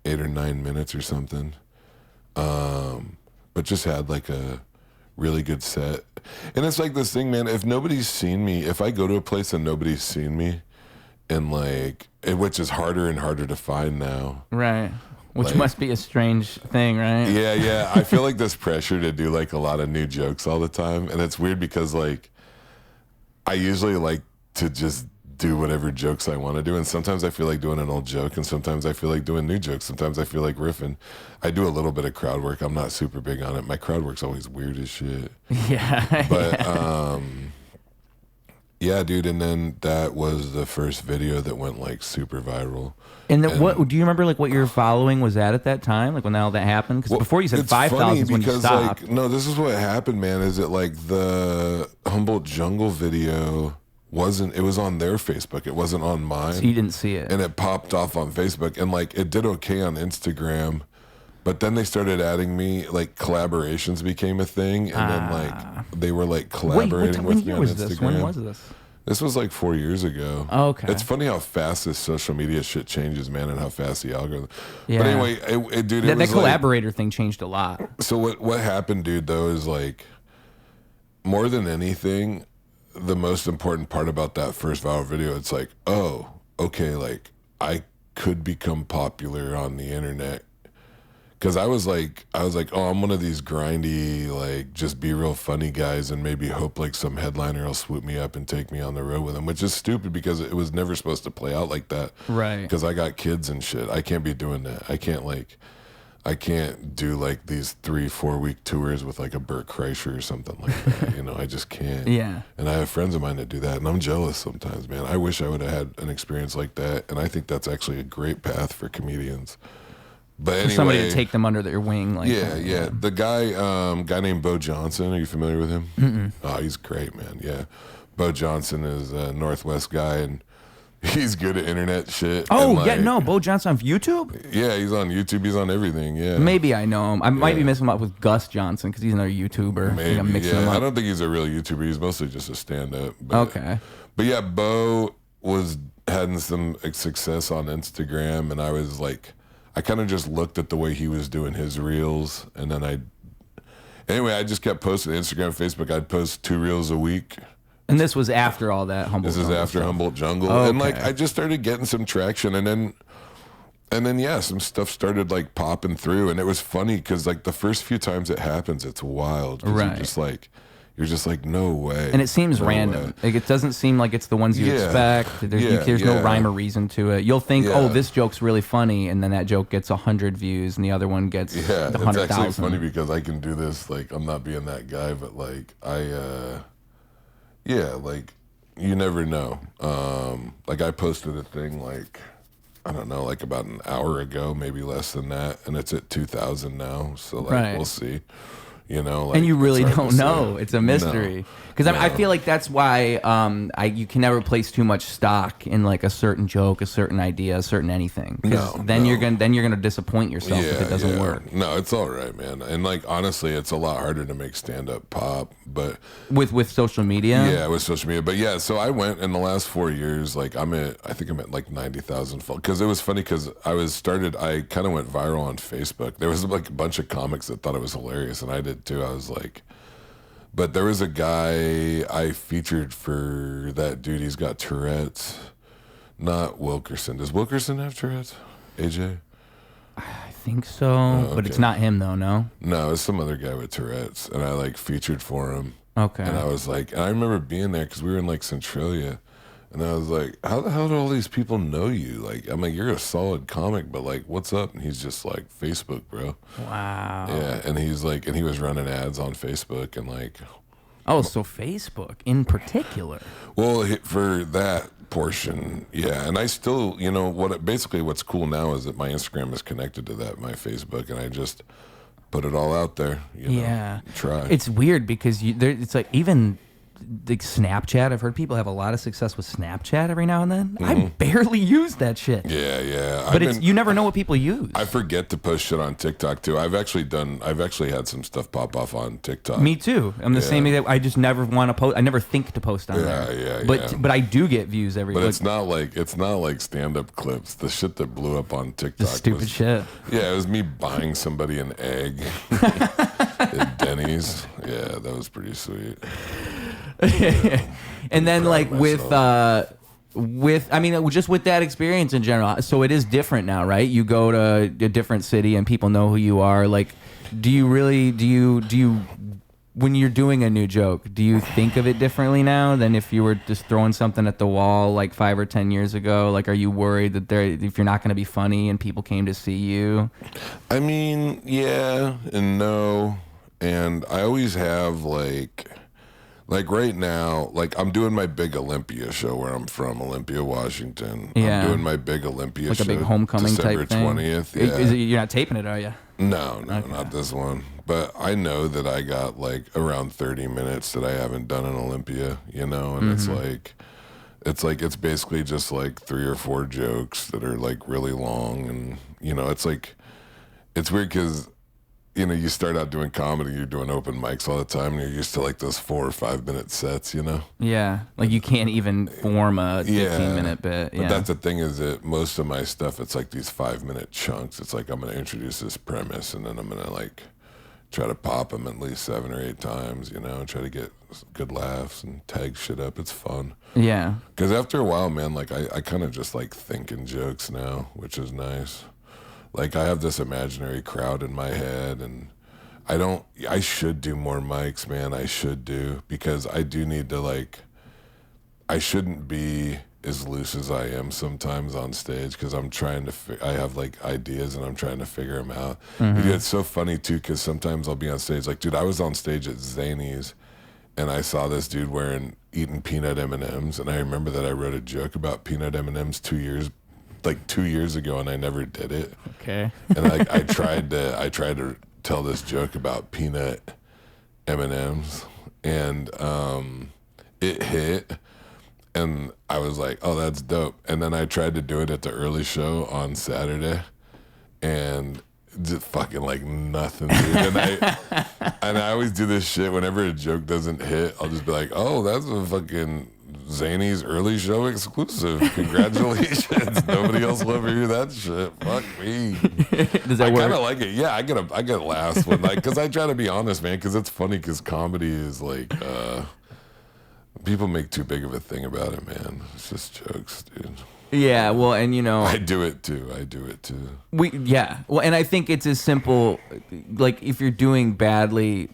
or 9 minutes or something. But just had like a really good set. And it's like this thing, man, if nobody's seen me, if I go to a place and nobody's seen me, and like, which is harder and harder to find now. Right. Which like, must be a strange thing, right? Yeah. I feel like this pressure to do like a lot of new jokes all the time. And it's weird because like, I usually like to just do whatever jokes I want to do, and sometimes I feel like doing an old joke, and sometimes I feel like doing new jokes. Sometimes I feel like riffing. I do a little bit of crowd work. I'm not super big on it. My crowd work's always weird as shit. Yeah. But yeah, dude. And then that was the first video that went like super viral. And then what do you remember? Like what your following was at that time? Like when all that happened? Because before you said 5,000 when you stopped. Like, no, this is what happened, man. Is it like the Humboldt Jungle video? It was on their Facebook. It wasn't on mine. So you didn't see it. And it popped off on Facebook. And like it did okay on Instagram. But then they started adding me, like collaborations became a thing. And then like they were like collaborating with me on Instagram. When was this? This was like 4 years ago. Oh, okay. It's funny how fast this social media shit changes, man, and how fast the algorithm. Yeah. But anyway, dude, that collaborator thing changed a lot. So what happened, dude, though, is like more than anything, the most important part about that first viral video, it's like, oh, okay, like I could become popular on the internet. Because I was like, oh, I'm one of these grindy, like, just be real funny guys, and maybe hope like some headliner will swoop me up and take me on the road with them, which is stupid because it was never supposed to play out like that. Right. Because I got kids and shit. I can't be doing that. I can't do like these 3-4 week tours with like a Burt Kreischer or something like that. You know, I just can't. Yeah. And I have friends of mine that do that, and I'm jealous sometimes, man. I wish I would have had an experience like that, and I think that's actually a great path for comedians. But anyway, for somebody to take them under their wing, like yeah. The guy named Bo Johnson. Are you familiar with him? Mm-mm. Oh, he's great, man. Yeah, Bo Johnson is a Northwest guy, and he's good at internet shit. Oh, like, yeah, no, Bo Johnson on YouTube? Yeah, he's on YouTube. He's on everything, yeah. Maybe I know him. I might be mixing him up with Gus Johnson because he's another YouTuber. Maybe, I'm mixing him up. I don't think he's a real YouTuber. He's mostly just a stand-up. Okay. But yeah, Bo was having some success on Instagram, and I was like, I kind of just looked at the way he was doing his reels, and then I just kept posting Instagram, Facebook. I'd post 2 reels a week. And this was after all that Humboldt Jungle. This is after stuff. Humboldt Jungle. Okay. And like I just started getting some traction, and then yeah, some stuff started like popping through, and it was funny because like the first few times it happens, it's wild. Right. You're just like, no way. And it seems no random. way. Like it doesn't seem like it's the ones you expect. There's no rhyme or reason to it. You'll think, oh, this joke's really funny, and then that joke gets 100 views, and the other one gets 100,000. It's actually funny because I can do this. Like I'm not being that guy, but like like you never know. Like I posted a thing like, I don't know, like about an hour ago, maybe less than that, and it's at 2,000 now. So like we'll see. You know, like, and you really don't know. It's a mystery. Because I feel like that's why you can never place too much stock in like a certain joke, a certain idea, a certain anything. Because you're gonna disappoint yourself if it doesn't work. No, it's all right, man. And like honestly, it's a lot harder to make stand up pop, but with social media. Yeah, with social media. But yeah, so I went in the last 4 years. Like I think I'm at like 90,000 because it was funny because I kind of went viral on Facebook. There was like a bunch of comics that thought it was hilarious, and I did too. I was like. But there was a guy I featured for that dude. He's got Tourette's. Not Wilkerson. Does Wilkerson have Tourette's? AJ? I think so, but it's not him though, no? No, it's some other guy with Tourette's. And I like featured for him. Okay. And I was like, and I remember being there because we were in like Centralia. And I was like, how the hell do all these people know you? Like, I'm like, you're a solid comic, but like, what's up? And he's just like, Facebook, bro. Wow. Yeah. And he's like, and he was running ads on Facebook and like. Oh, so Facebook in particular. Well, for that portion, yeah. And I still, basically what's cool now is that my Instagram is connected to that, my Facebook, and I just put it all out there. Try. It's weird because it's like even like Snapchat. I've heard people have a lot of success with Snapchat every now and then. I barely use that shit. Yeah. But you never know what people use. I forget to post shit on TikTok too. I've actually had some stuff pop off on TikTok. Me too. I'm the same way. I just never want to post. I never think to post on there. Yeah. But I do get views every. But it's not like stand-up clips. The shit that blew up on TikTok. The stupid shit. Yeah, it was me buying somebody an egg at Denny's. Yeah, that was pretty sweet. And then like with I mean just with that experience in general, so it is different now, right? You go to a different city and people know who you are. Like, do you when you're doing a new joke, do you think of it differently now than if you were just throwing something at the wall like 5 or 10 years ago? Like, are you worried that if you're not going to be funny and people came to see you? I mean, yeah and no. And I always have like right now, like I'm doing my big Olympia show where I'm from, Olympia, Washington. Yeah. I'm doing my big Olympia like show. Like a big homecoming December type thing? 20th. Yeah. You're not taping it, are you? No, okay. Not this one. But I know that I got like around 30 minutes that I haven't done in Olympia, and it's basically just like 3 or 4 jokes that are like really long. And, it's like, it's weird because, you start out doing comedy, you're doing open mics all the time, and you're used to like those 4 or 5 minute sets, Yeah, like you can't even form a 15-minute bit. Yeah. But that's the thing is that most of my stuff, it's like these 5-minute chunks. It's like I'm going to introduce this premise, and then I'm going to like try to pop them at least 7 or 8 times, try to get good laughs and tag shit up. It's fun. Yeah. Because after a while, man, like I kind of just like think in jokes now, which is nice. Like I have this imaginary crowd in my head, and I should do more mics, man. I should because I do need to like, I shouldn't be as loose as I am sometimes on stage because I'm trying to, I have like ideas and I'm trying to figure them out. But it's so funny too because sometimes I'll be on stage, like, dude, I was on stage at Zany's and I saw this dude eating peanut M&Ms, and I remember that I wrote a joke about peanut M&Ms 2 years ago, and I never did it. Okay. And I tried to tell this joke about peanut M&Ms, and it hit, and I was like, oh, that's dope. And then I tried to do it at the early show on Saturday, and just fucking like nothing, dude. And I always do this shit whenever a joke doesn't hit. I'll just be like, oh, that's a fucking Zany's early show exclusive. Congratulations. Nobody else will ever hear that shit. Fuck me. Does that work? I kind of like it. Yeah, I get laughs when because I try to be honest, man, because it's funny because comedy is like people make too big of a thing about it, man. It's just jokes, dude. Yeah, well, and I do it too. Well, and I think it's as simple, like if you're doing badly,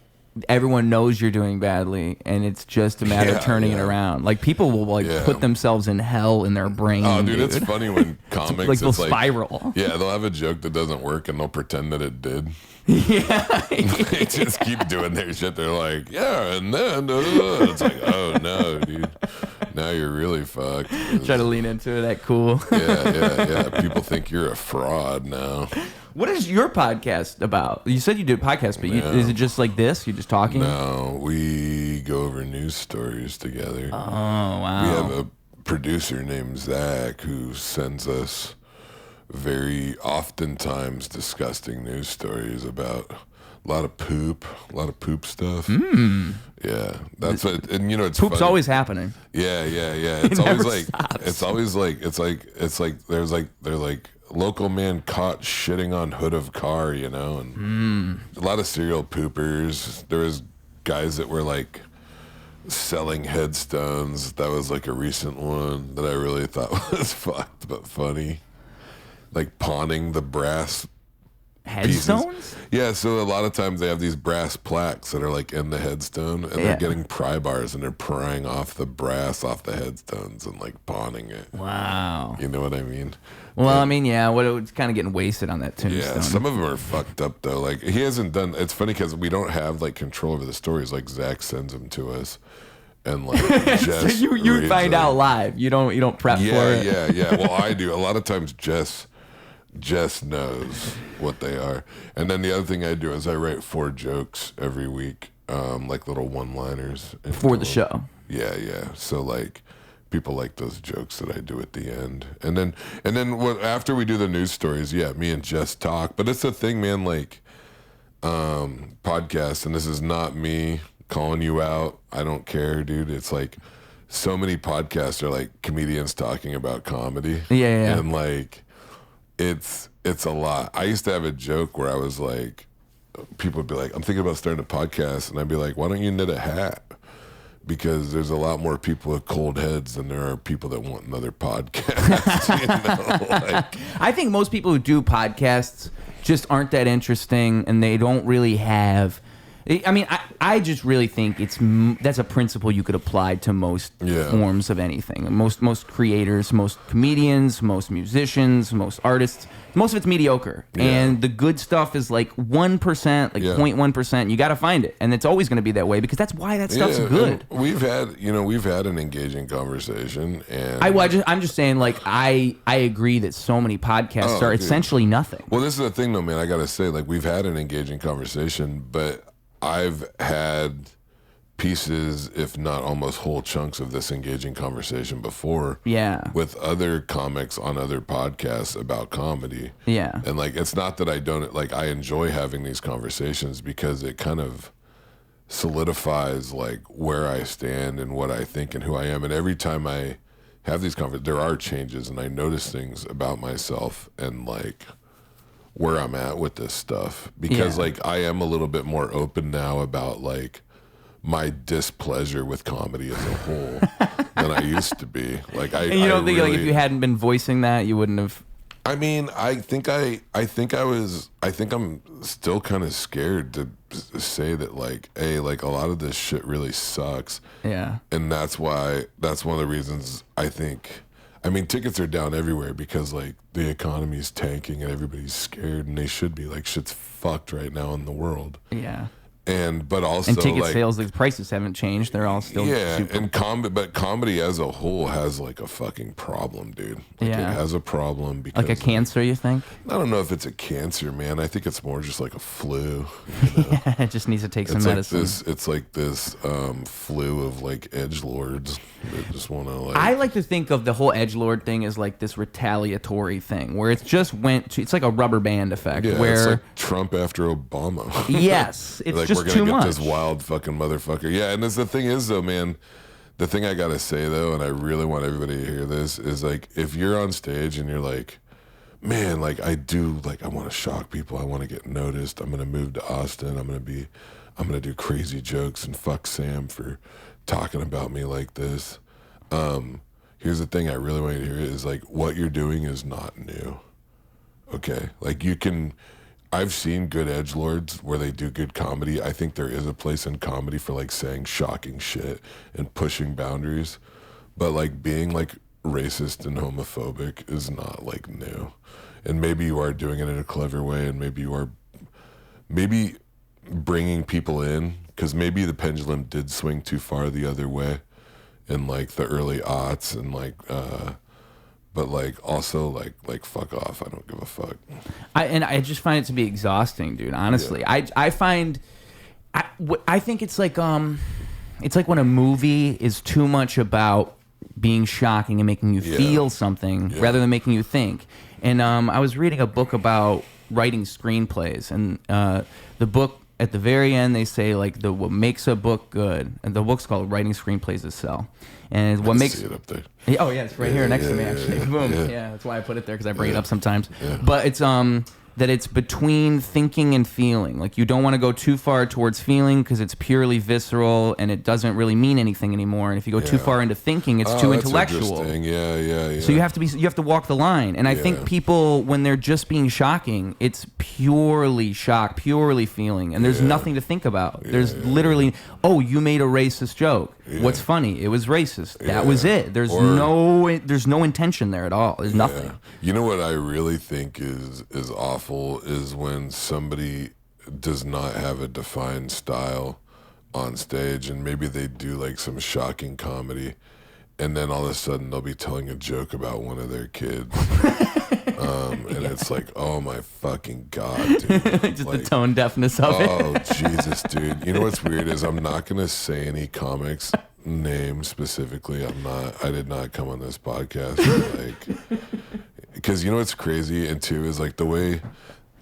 everyone knows you're doing badly, and it's just a matter of turning it around. Like people will put themselves in hell in their brain. Oh, dude, it's funny when comics like they'll spiral. Yeah, they'll have a joke that doesn't work, and they'll pretend that it did. Yeah, they just keep doing their shit. They're like, yeah, and then it's like, oh no, dude, now you're really fucked. Try to lean into it. That cool. Yeah. People think you're a fraud now. What is your podcast about? You said you do a podcast, but is it just like this? You're just talking? No, we go over news stories together. Oh, wow. We have a producer named Zach who sends us very oftentimes disgusting news stories about a lot of poop stuff. Yeah, that's what, and it's poop's funny. Always happening. Yeah. It's always like there's like local man caught shitting on hood of car, and a lot of serial poopers. There was guys that were like selling headstones. That was like a recent one that I really thought was fucked but funny. Like pawning the brass Headstones? Yeah, so a lot of times they have these brass plaques that are like in the headstone, and they're getting pry bars and they're prying off the brass off the headstones and like pawning it. Wow. You know what I mean? Well, I mean, yeah, it's kind of getting wasted on that tombstone. Yeah, some of them are fucked up though. Like he hasn't done. It's funny because we don't have like control over the stories. Like Zach sends them to us, and like so you find out live. You don't prep for it. Yeah. Well, I do. A lot of times, Jess knows what they are. And then the other thing I do is I write 4 jokes every week, like little one-liners. For the show. Yeah. So like people like those jokes that I do at the end. And then after we do the news stories, me and Jess talk. But it's a thing, man, like podcasts, and this is not me calling you out. I don't care, dude. It's like so many podcasts are like comedians talking about comedy. Yeah. And like it's a lot. I used to have a joke where I was like, people would be like, I'm thinking about starting a podcast, and I'd be like, why don't you knit a hat? Because there's a lot more people with cold heads than there are people that want another podcast. You know? Like, I think most people who do podcasts just aren't that interesting, and they don't really have. I mean, I just really think that's a principle you could apply to most forms of anything. Most creators, most comedians, most musicians, most artists. Most of it's mediocre, and the good stuff is like 1%, like 0.1%. You got to find it, and it's always going to be that way because that's why that stuff's good. And we've had an engaging conversation, and I'm just saying, like I agree that so many podcasts are essentially nothing. Well, this is the thing, though, man. I got to say, like we've had an engaging conversation, but I've had pieces, if not almost whole chunks of this engaging conversation before. Yeah. With other comics on other podcasts about comedy. Yeah. And like, it's not that I don't, like, I enjoy having these conversations because it kind of solidifies like where I stand and what I think and who I am. And every time I have these conversations, there are changes, and I notice things about myself and like where I'm at with this stuff, because like I am a little bit more open now about like my displeasure with comedy as a whole than I used to be. Like and you don't think like if you hadn't been voicing that, you wouldn't have? I mean, I think I'm still kind of scared to say that like, hey, like a lot of this shit really sucks. Yeah. And that's one of the reasons I think. I mean, tickets are down everywhere because like the economy's tanking and everybody's scared, and they should be. Like shit's fucked right now in the world. Yeah. But also ticket like, sales, the prices haven't changed. They're all still and comedy as a whole has like a fucking problem, dude. Like, it has a problem because like a cancer. You think? I don't know if it's a cancer, man. I think it's more just like a flu. You know? It just needs to take some medicine. It's like this flu of like edgelords that just want to like. I like to think of the whole edgelord thing as like this retaliatory thing where it's just it's like a rubber band effect. Yeah, where it's like Trump after Obama. Yes, it's like, just we're gonna too get much. This wild fucking motherfucker. Yeah, and the thing is though, man. The thing I gotta say though, and I really want everybody to hear this, is like if you're on stage and you're like, man, like I want to shock people. I want to get noticed. I'm gonna move to Austin. I'm gonna do crazy jokes and fuck Sam for talking about me like this. Here's the thing I really want you to hear is like what you're doing is not new. Okay, like I've seen good edgelords where they do good comedy. I think there is a place in comedy for like saying shocking shit and pushing boundaries, but like being like racist and homophobic is not like new. And maybe you are doing it in a clever way, and maybe you are bringing people in, because maybe the pendulum did swing too far the other way in like the early aughts, and like but like also like fuck off, I don't give a fuck. I just find it to be exhausting, dude, honestly. I think it's like when a movie is too much about being shocking and making you feel something rather than making you think. And I was reading a book about writing screenplays, and the book at the very end they say like what makes a book good, and the book's called Writing Screenplays to Sell. And what makes see it up there. Oh yeah, it's right here next to me actually. Boom. Yeah, that's why I put it there, because I bring it up sometimes. Yeah. But it's that it's between thinking and feeling. Like, you don't want to go too far towards feeling because it's purely visceral and it doesn't really mean anything anymore. And if you go too far into thinking, it's too intellectual. Yeah. So you have to walk the line. And I think people, when they're just being shocking, it's purely shock, purely feeling, and there's nothing to think about. There's literally, oh, you made a racist joke. What's funny? It was racist. That was it. There's no intention there at all. There's nothing. You know what I really think is awful is when somebody does not have a defined style on stage, and maybe they do like some shocking comedy, and then all of a sudden they'll be telling a joke about one of their kids. And it's like, oh my fucking God, dude. Just like, the tone deafness of it. Oh, Jesus, dude. You know what's weird is I'm not going to say any comics name specifically. I did not come on this podcast. Like, because you know what's crazy, and too, is like the way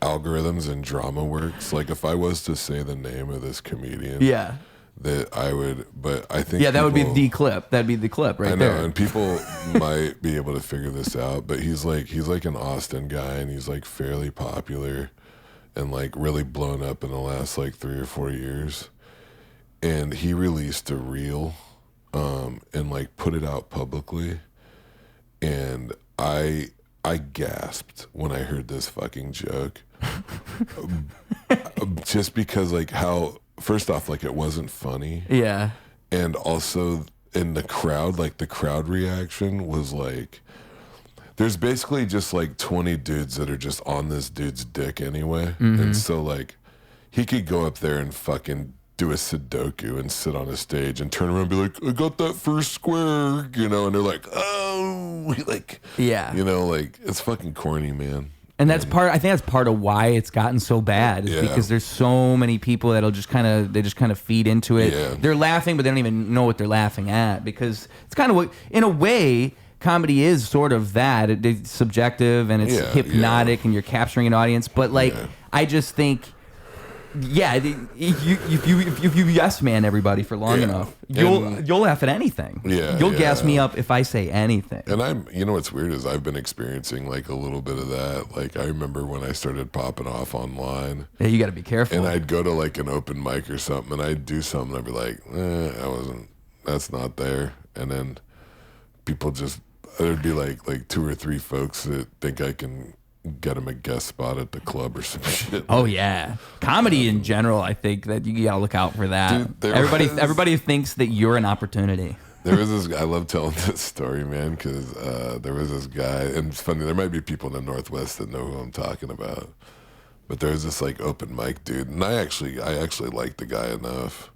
algorithms and drama works. Like, if I was to say the name of this comedian. Yeah. That I would, but I think that would be the clip. That'd be the clip right there. I know, and people might be able to figure this out. But he's like an Austin guy, and he's like fairly popular, and like really blown up in the last like 3 or 4 years. And he released a reel, and like put it out publicly, and I gasped when I heard this fucking joke, just because like how. First off, like, it wasn't funny. Yeah. And also in the crowd, like, the crowd reaction was like, there's basically just like 20 dudes that are just on this dude's dick anyway. Mm-hmm. And so like, he could go up there and fucking do a Sudoku and sit on a stage and turn around and be like, I got that first square, you know, and they're like, oh, like, you know, like, it's fucking corny, man. And I think that's part of why it's gotten so bad, is because there's so many people that'll just kind of feed into it. Yeah. They're laughing, but they don't even know what they're laughing at, because it's kind of what, in a way, comedy is sort of that. It's subjective and it's hypnotic, and you're capturing an audience. But like, I just think, if you yes man everybody for long enough, you'll laugh at anything. You'll gas me up if I say anything. And you know what's weird is I've been experiencing like a little bit of that. Like, I remember when I started popping off online. Yeah, you got to be careful. And I'd go to like an open mic or something, and I'd do something. I'd be like, that's not there. And then people there'd be like 2 or 3 folks that think I can get them a guest spot at the club or some shit. Oh yeah, comedy in general. I think that you gotta look out for that. Dude, everybody thinks that you're an opportunity. There was this guy, I love telling this story, man, because there was this guy, and it's funny, there might be people in the Northwest that know who I'm talking about, but there was this like open mic dude, and I actually liked the guy enough,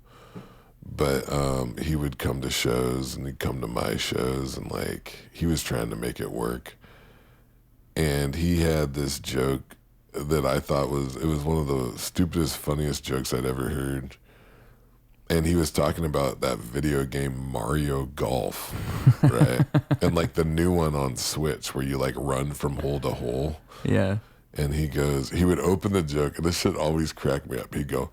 but he would come to shows, and he'd come to my shows, and like, he was trying to make it work. And he had this joke that I thought was one of the stupidest, funniest jokes I'd ever heard. And he was talking about that video game Mario Golf, right? And like the new one on Switch where you like run from hole to hole. Yeah. And he would open the joke, and this shit always cracked me up. He'd go,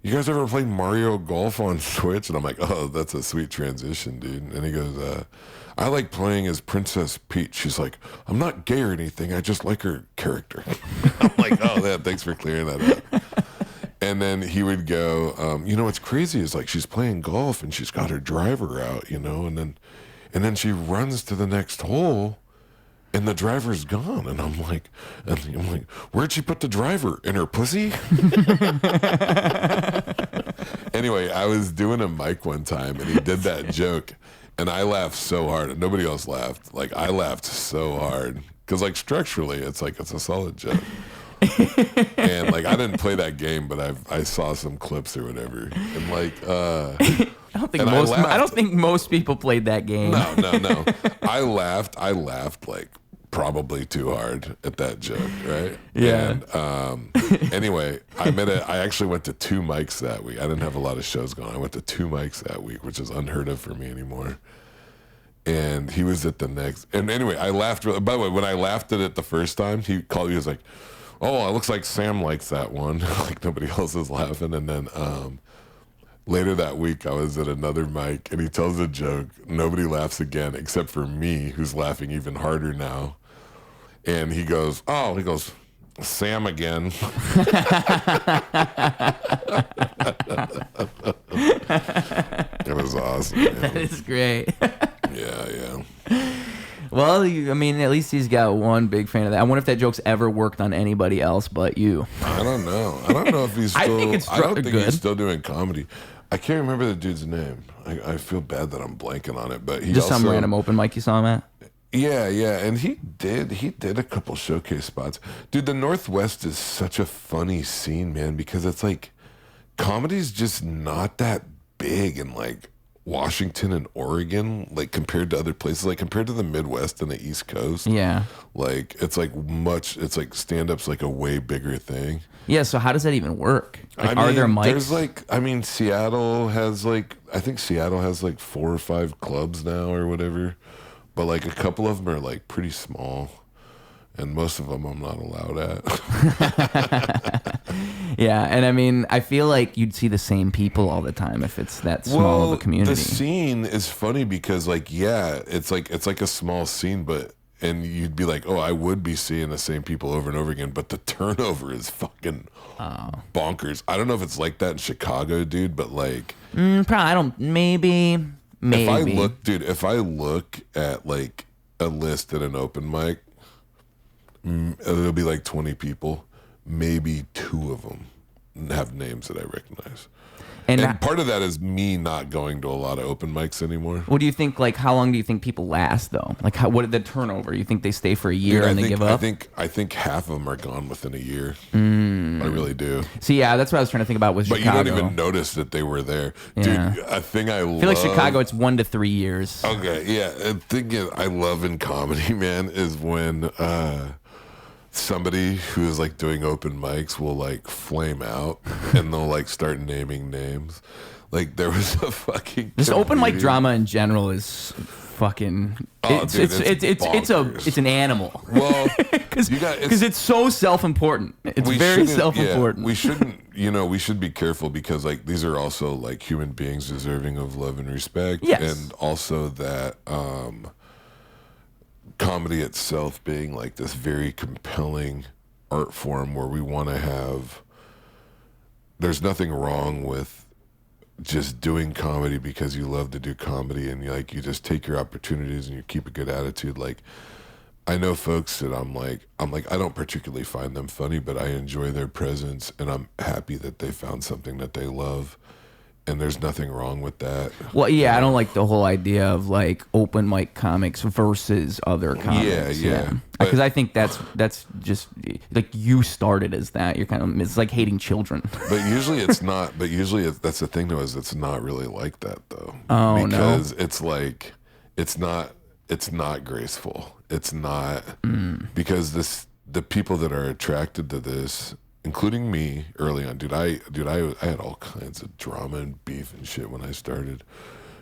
you guys ever play Mario Golf on Switch? And I'm like, oh, that's a sweet transition, dude. And he goes, I like playing as Princess Peach. She's like, I'm not gay or anything. I just like her character. I'm like, oh, man, thanks for clearing that up. And then he would go, you know, what's crazy is like, she's playing golf and she's got her driver out, you know, and then she runs to the next hole and the driver's gone. And I'm like, where'd she put the driver? In her pussy? Anyway, I was doing a mic one time, and he did that joke, and I laughed so hard, and nobody else laughed. Like, I laughed so hard, because like structurally, it's a solid joke. And like, I didn't play that game, but I saw some clips or whatever, and like, I don't think most people played that game. No. I laughed like probably too hard at that joke, right? Yeah. And anyway, I actually went to 2 mics that week. I didn't have a lot of shows going. I went to 2 mics that week, which is unheard of for me anymore. And he was at the next. And anyway, I laughed. By the way, when I laughed at it the first time, he called me. He was like, "Oh, it looks like Sam likes that one." Like nobody else is laughing. And then later that week, I was at another mic, and he tells a joke. Nobody laughs again except for me, who's laughing even harder now. And he goes, Sam again. That was awesome. Man. That is great. Yeah. Well, I mean, at least he's got one big fan of that. I wonder if that joke's ever worked on anybody else but you. I don't know. I don't know if he's still. I think it's I don't think good. he's still doing comedy. I can't remember the dude's name. I feel bad that I'm blanking on it, but he Just also, some random open mic you saw him at? Yeah, and he did a couple showcase spots. Dude, the Northwest is such a funny scene, man, because it's like comedy's just not that big in like Washington and Oregon, like compared to other places, like compared to the Midwest and the East Coast. Yeah. Like it's like stand-up's like a way bigger thing. Yeah, so how does that even work? Like, I are mean, there mics? There's like, I mean, Seattle has like 4 or 5 clubs now or whatever, but like a couple of them are like pretty small, and most of them I'm not allowed at. Yeah, and I mean, I feel like you'd see the same people all the time if it's that small of a community. The scene is funny because like, yeah, it's like a small scene, but. And you'd be like, oh, I would be seeing the same people over and over again, but the turnover is fucking bonkers. I don't know if it's like that in Chicago, dude, but like... Probably, I don't... Maybe. If I look at like a list at an open mic, it'll be like 20 people. Maybe 2 of them have names that I recognize. And part of that is me not going to a lot of open mics anymore. What do you think, like, how long do you think people last, though? Like, what the turnover? You think they stay for a year and they give up? I think half of them are gone within a year. I really do. See, yeah, that's what I was trying to think about with Chicago. But you don't even notice that they were there. Yeah. Dude, a thing I feel like Chicago, it's 1 to 3 years. Okay, yeah. A thing I love in comedy, man, is when... somebody who is like doing open mics will like flame out and they'll like start naming names. Like there was a fucking this open mic drama in general is fucking it's an animal. Well, because it's so self-important. It's very self-important. Yeah, we should be careful because like these are also like human beings deserving of love and respect. Yes. And also that comedy itself being like this very compelling art form where we want to have, there's nothing wrong with just doing comedy because you love to do comedy and you just take your opportunities and you keep a good attitude. Like I know folks that I'm like I don't particularly find them funny, but I enjoy their presence and I'm happy that they found something that they love. And there's nothing wrong with that. Well, yeah, I don't like the whole idea of like open mic comics versus other comics. Yeah. Because I think that's just like you started as that. You're kind of, it's like hating children. But usually it's not. But usually that's the thing though, is it's not really like that though. Oh, because it's like it's not graceful. It's not because the people that are attracted to this, including me early on, I had all kinds of drama and beef and shit when I started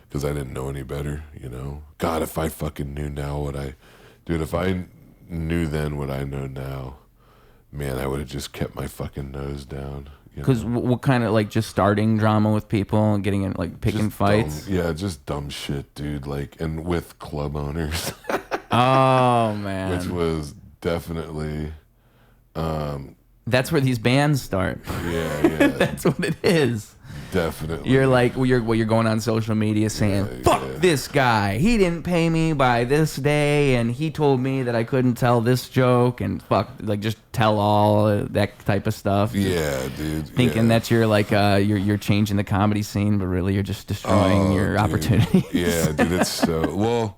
because I didn't know any better, you know? God, if I fucking knew now if I knew then what I know now, man, I would have just kept my fucking nose down. Because what kind of, like, just starting drama with people and getting in, like, picking just fights? Just dumb shit, dude. Like, and with club owners. Oh, man. Which was definitely... That's where these bands start. Yeah. That's what it is. Definitely. You're like, you're going on social media saying, fuck this guy. He didn't pay me by this day, and he told me that I couldn't tell this joke, and fuck, like, just tell all that type of stuff. Yeah, dude. Thinking that you're like, you're changing the comedy scene, but really you're just destroying your opportunities. Yeah, dude, it's so... Well...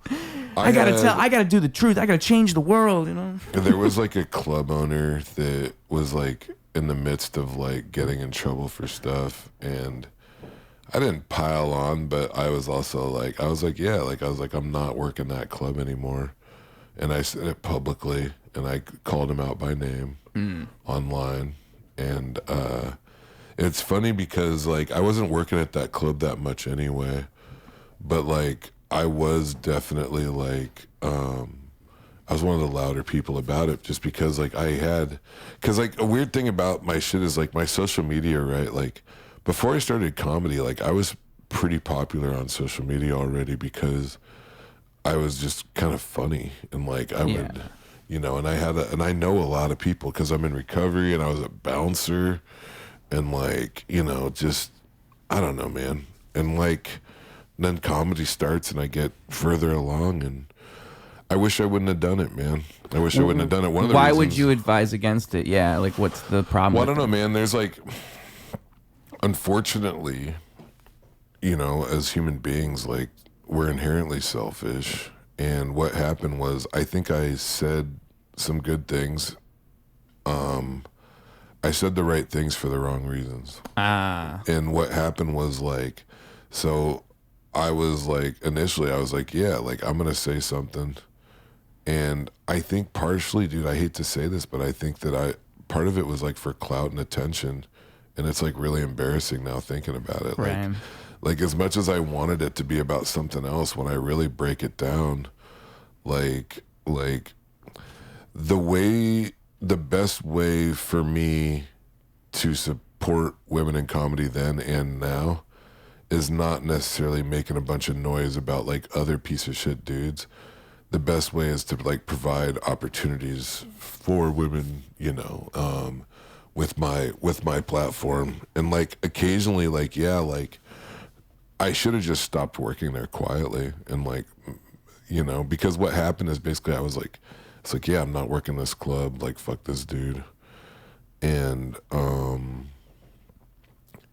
I gotta do the truth. I gotta change the world, you know? There was like a club owner that was like in the midst of like getting in trouble for stuff, and I didn't pile on, but I was also like, I'm not working that club anymore. And I said it publicly, and I called him out by name online. And it's funny because like I wasn't working at that club that much anyway, but like I was definitely like, I was one of the louder people about it just because like because like a weird thing about my shit is like my social media, right? Like before I started comedy, like I was pretty popular on social media already because I was just kind of funny and like I would, you know, and I know a lot of people because I'm in recovery and I was a bouncer and like, you know, just, I don't know, man. And like, then comedy starts and I get further along and I wish I wouldn't have done it, man. I wish I wouldn't have done it. One of the Why reasons, would you advise against it? Yeah, like what's the problem? Well, I don't know, man. There's like, unfortunately, you know, as human beings, like we're inherently selfish. And what happened was, I think I said some good things. I said the right things for the wrong reasons. And what happened was like, so I was like, initially I was like, yeah, like I'm going to say something. And I think partially, dude, I hate to say this, but I think that part of it was like for clout and attention. And it's like really embarrassing now thinking about it. Right. Like as much as I wanted it to be about something else, when I really break it down, like the best way for me to support women in comedy then and now is not necessarily making a bunch of noise about like other piece of shit dudes. The best way is to like provide opportunities for women, you know, with my platform. And like occasionally, like, yeah, like I should have just stopped working there quietly and like, you know, because what happened is basically I was like, it's like, yeah, I'm not working this club, like fuck this dude. And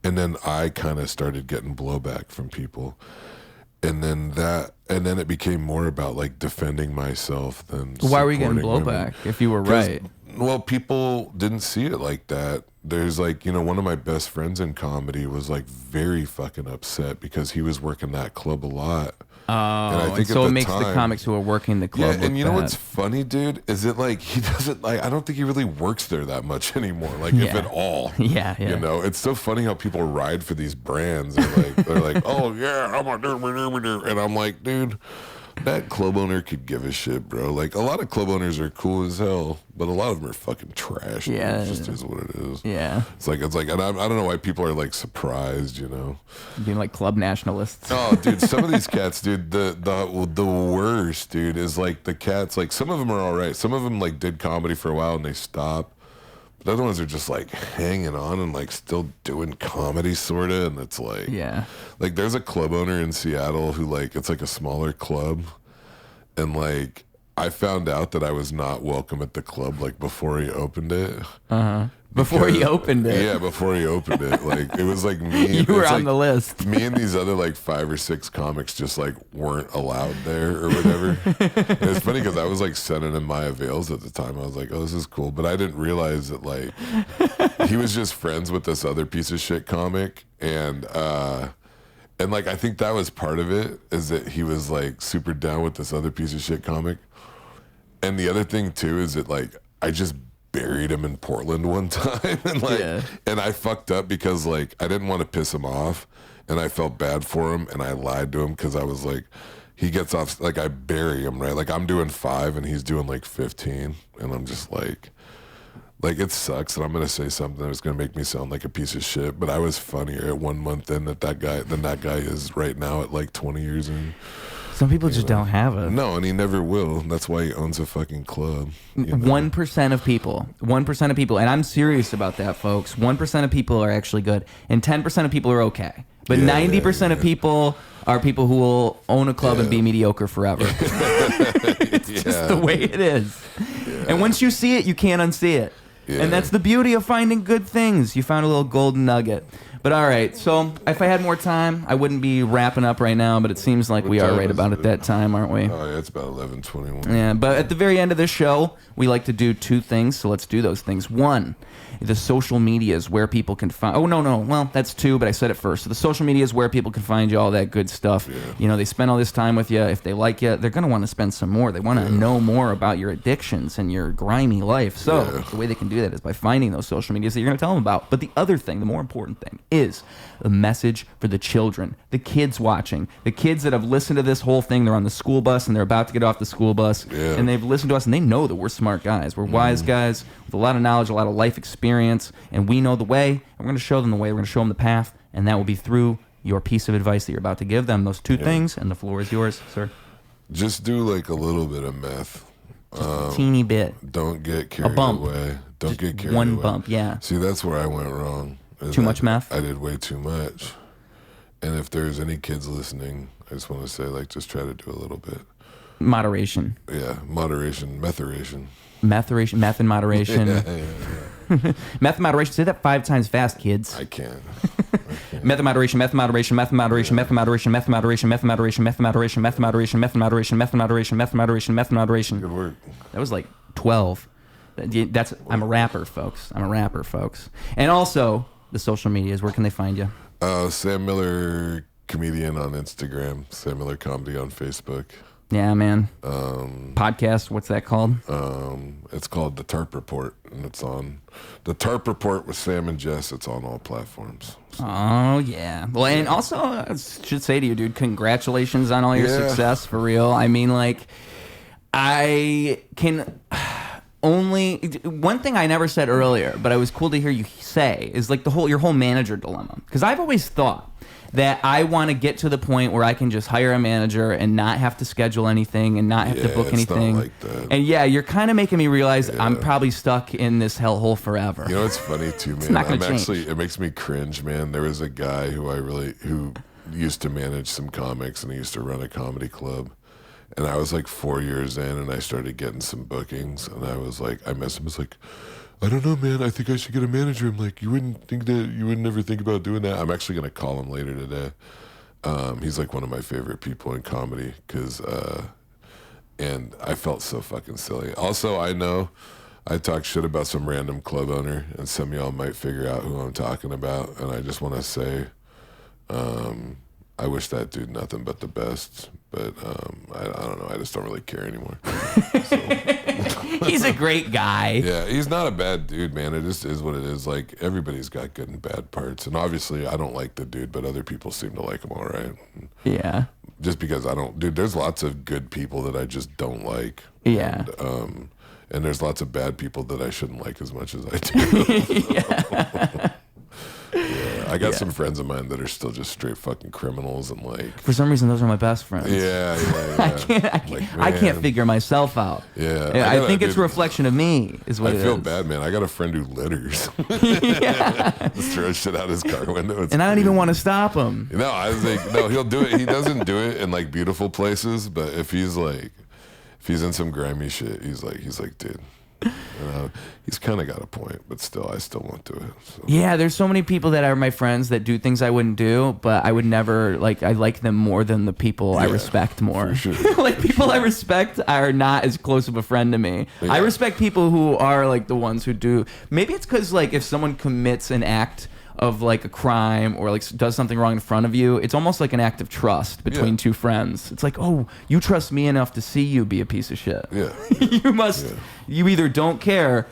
then I kind of started getting blowback from people. And then it became more about like defending myself than Why were you getting supporting blowback women. if you were right? Well, people didn't see it like that. There's like, you know, one of my best friends in comedy was like very fucking upset because he was working that club a lot. Oh, and so it makes the comics who are working the club Yeah, and you know bad. what's funny, dude? Is it like he doesn't like? I don't think he really works there that much anymore. Like if at all. Yeah. You know, it's so funny how people ride for these brands. They're like, oh yeah, I'm a and I'm like, dude, that club owner could give a shit, bro. Like a lot of club owners are cool as hell, but a lot of them are fucking trash. Yeah, dude. It just is what it is. Yeah, it's like, and I don't know why people are like surprised, you know, being like club nationalists. Oh, dude, some of these cats, dude, the worst, dude, is like the cats. Like some of them are all right. Some of them like did comedy for a while and they stopped. But the other ones are just like hanging on and like still doing comedy sorta. And it's like, yeah, like there's a club owner in Seattle who like it's like a smaller club, and like I found out that I was not welcome at the club like before he opened it. Before he opened it. Yeah, before he opened it. Like it was like me. You were on like, the list. Me and these other like 5 or 6 comics just like weren't allowed there or whatever. And it's funny because I was like sending him my avails at the time. I was like, oh, this is cool. But I didn't realize that like he was just friends with this other piece of shit comic. And like I think that was part of it, is that he was like super down with this other piece of shit comic. And the other thing too is that like I just buried him in Portland one time and like and I fucked up because like I didn't want to piss him off and I felt bad for him and I lied to him because I was like, he gets off, like I bury him, right? Like I'm doing 5 and he's doing like 15 and I'm just like it sucks and I'm gonna say something that's gonna make me sound like a piece of shit, but I was funnier at 1 month in than that guy is right now at like 20 years in. Some people just don't have it. No, and he never will. That's why he owns a fucking club. 1% of people, 1% of people, and I'm serious about that, folks. 1% of people are actually good, and 10% of people are okay. But 90% of people are people who will own a club and be mediocre forever. It's just the way it is. Yeah. And once you see it, you can't unsee it. Yeah. And that's the beauty of finding good things. You found a little golden nugget. But all right, so if I had more time, I wouldn't be wrapping up right now, but it seems like we are right about at that time, aren't we? Oh, yeah, it's about 11:21. Yeah, but at the very end of this show, we like to do 2 things, so let's do those things. 1, the social media is where people can find... Oh, no. Well, that's 2, but I said it first. So the social media is where people can find you, all that good stuff. Yeah. You know, they spend all this time with you. If they like you, they're going to want to spend some more. They want to know more about your addictions and your grimy life. So the way they can do that is by finding those social medias that you're going to tell them about. But the other thing, the more important thing, is a message for the children, the kids watching, the kids that have listened to this whole thing. They're on the school bus and they're about to get off the school bus, and they've listened to us and they know that we're smart guys. We're wise guys with a lot of knowledge, a lot of life experience, and we know the way, and we're going to show them the way. We're going to show them the path, and that will be through your piece of advice that you're about to give them. Those 2 things, and the floor is yours, sir. Just do like a little bit of meth Just a teeny bit. Don't get carried bump. away. Don't get carried One away. bump, yeah. See, that's where I went wrong. Too much meth? I did way too much. And if there's any kids listening, I just want to say, like, just try to do a little bit. Moderation. Yeah, moderation, methuration. Methuration, meth and moderation. Yeah. Meth and moderation. Say that 5 times fast, kids. I can't. Meth and moderation, meth and moderation, meth and moderation, meth and moderation, meth and moderation, meth and moderation, meth and moderation, meth and moderation, meth and moderation, meth and moderation, meth and moderation, meth and moderation. Good work. That was like 12. I'm a rapper, folks. And also, the social medias, where can they find you? Sam Miller Comedian on Instagram, Sam Miller Comedy on Facebook. Yeah, man. Podcast, what's that called? It's called The Tarp Report, and it's on The Tarp Report with Sam and Jess. It's on all platforms. So. Oh, yeah. Well, and also, I should say to you, dude, congratulations on all your success, for real. I mean, like, I can only... One thing I never said earlier, but it was cool to hear you say, is like your whole manager dilemma. Because I've always thought that I want to get to the point where I can just hire a manager and not have to schedule anything and not have to book anything. Not like that. And yeah, you're kind of making me realize I'm probably stuck in this hellhole forever. You know what's funny too, man? It's not gonna change. It makes me cringe, man. There was a guy who used to manage some comics, and he used to run a comedy club. And I was like 4 years in, and I started getting some bookings, and I was like, I messaged him, I was like, I don't know, man. I think I should get a manager. I'm like, you wouldn't ever think about doing that. I'm actually gonna call him later today. He's like one of my favorite people in comedy, and I felt so fucking silly. Also, I know I talk shit about some random club owner, and some of y'all might figure out who I'm talking about. And I just want to say, I wish that dude nothing but the best. But I don't know. I just don't really care anymore. He's a great guy. Yeah, he's not a bad dude, man. It just is what it is. Like, everybody's got good and bad parts. And obviously, I don't like the dude, but other people seem to like him all right. Yeah. Just because dude, there's lots of good people that I just don't like. Yeah. And there's lots of bad people that I shouldn't like as much as I do. Yeah. I got some friends of mine that are still just straight fucking criminals, and like, for some reason, those are my best friends. Yeah. I can't figure myself out. Yeah. I think it's a reflection of me, is what it is. I feel bad, man. I got a friend who litters. Just throws shit out his car window. And I don't even want to stop him. No, I was like, no, he'll do it. He doesn't do it in like beautiful places, but if he's in some grimy shit, he's like, dude. He's kind of got a point, but I still won't do it. So. Yeah, there's so many people that are my friends that do things I wouldn't do, but I would never, like, I like them more than the people I respect more. For sure. Like, people I respect are not as close of a friend to me. Yeah. I respect people who are, like, the ones who do. Maybe it's because, like, if someone commits an act of like a crime or like does something wrong in front of you, it's almost like an act of trust between two friends. It's like, oh, you trust me enough to see you be a piece of shit. Yeah. You either don't care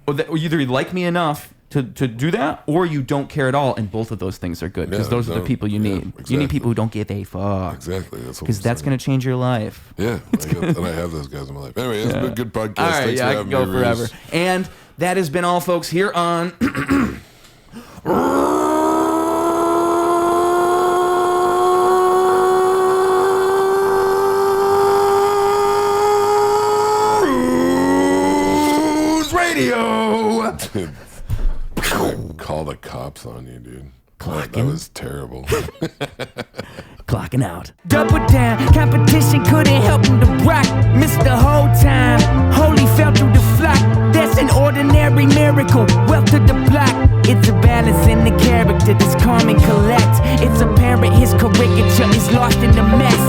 or you either like me enough to do that, or you don't care at all, and both of those things are good, because those are the people you need. Exactly. You need people who don't give a fuck. Exactly. Because that's going to change your life. Yeah. And I have those guys in my life. Anyway, it's been a good podcast. All right, Thanks for I having can go me, forever. Ruse. And that has been all, folks, here on Ruse Radio. Dude, call the cops on you, dude. That was terrible. Clocking out. Double down, competition couldn't help him to rock. Missed the whole time, holy fell through the flock. That's an ordinary miracle, wealth to the block. It's a balance in the character that's calm and collect. It's apparent his caricature is lost in the mess.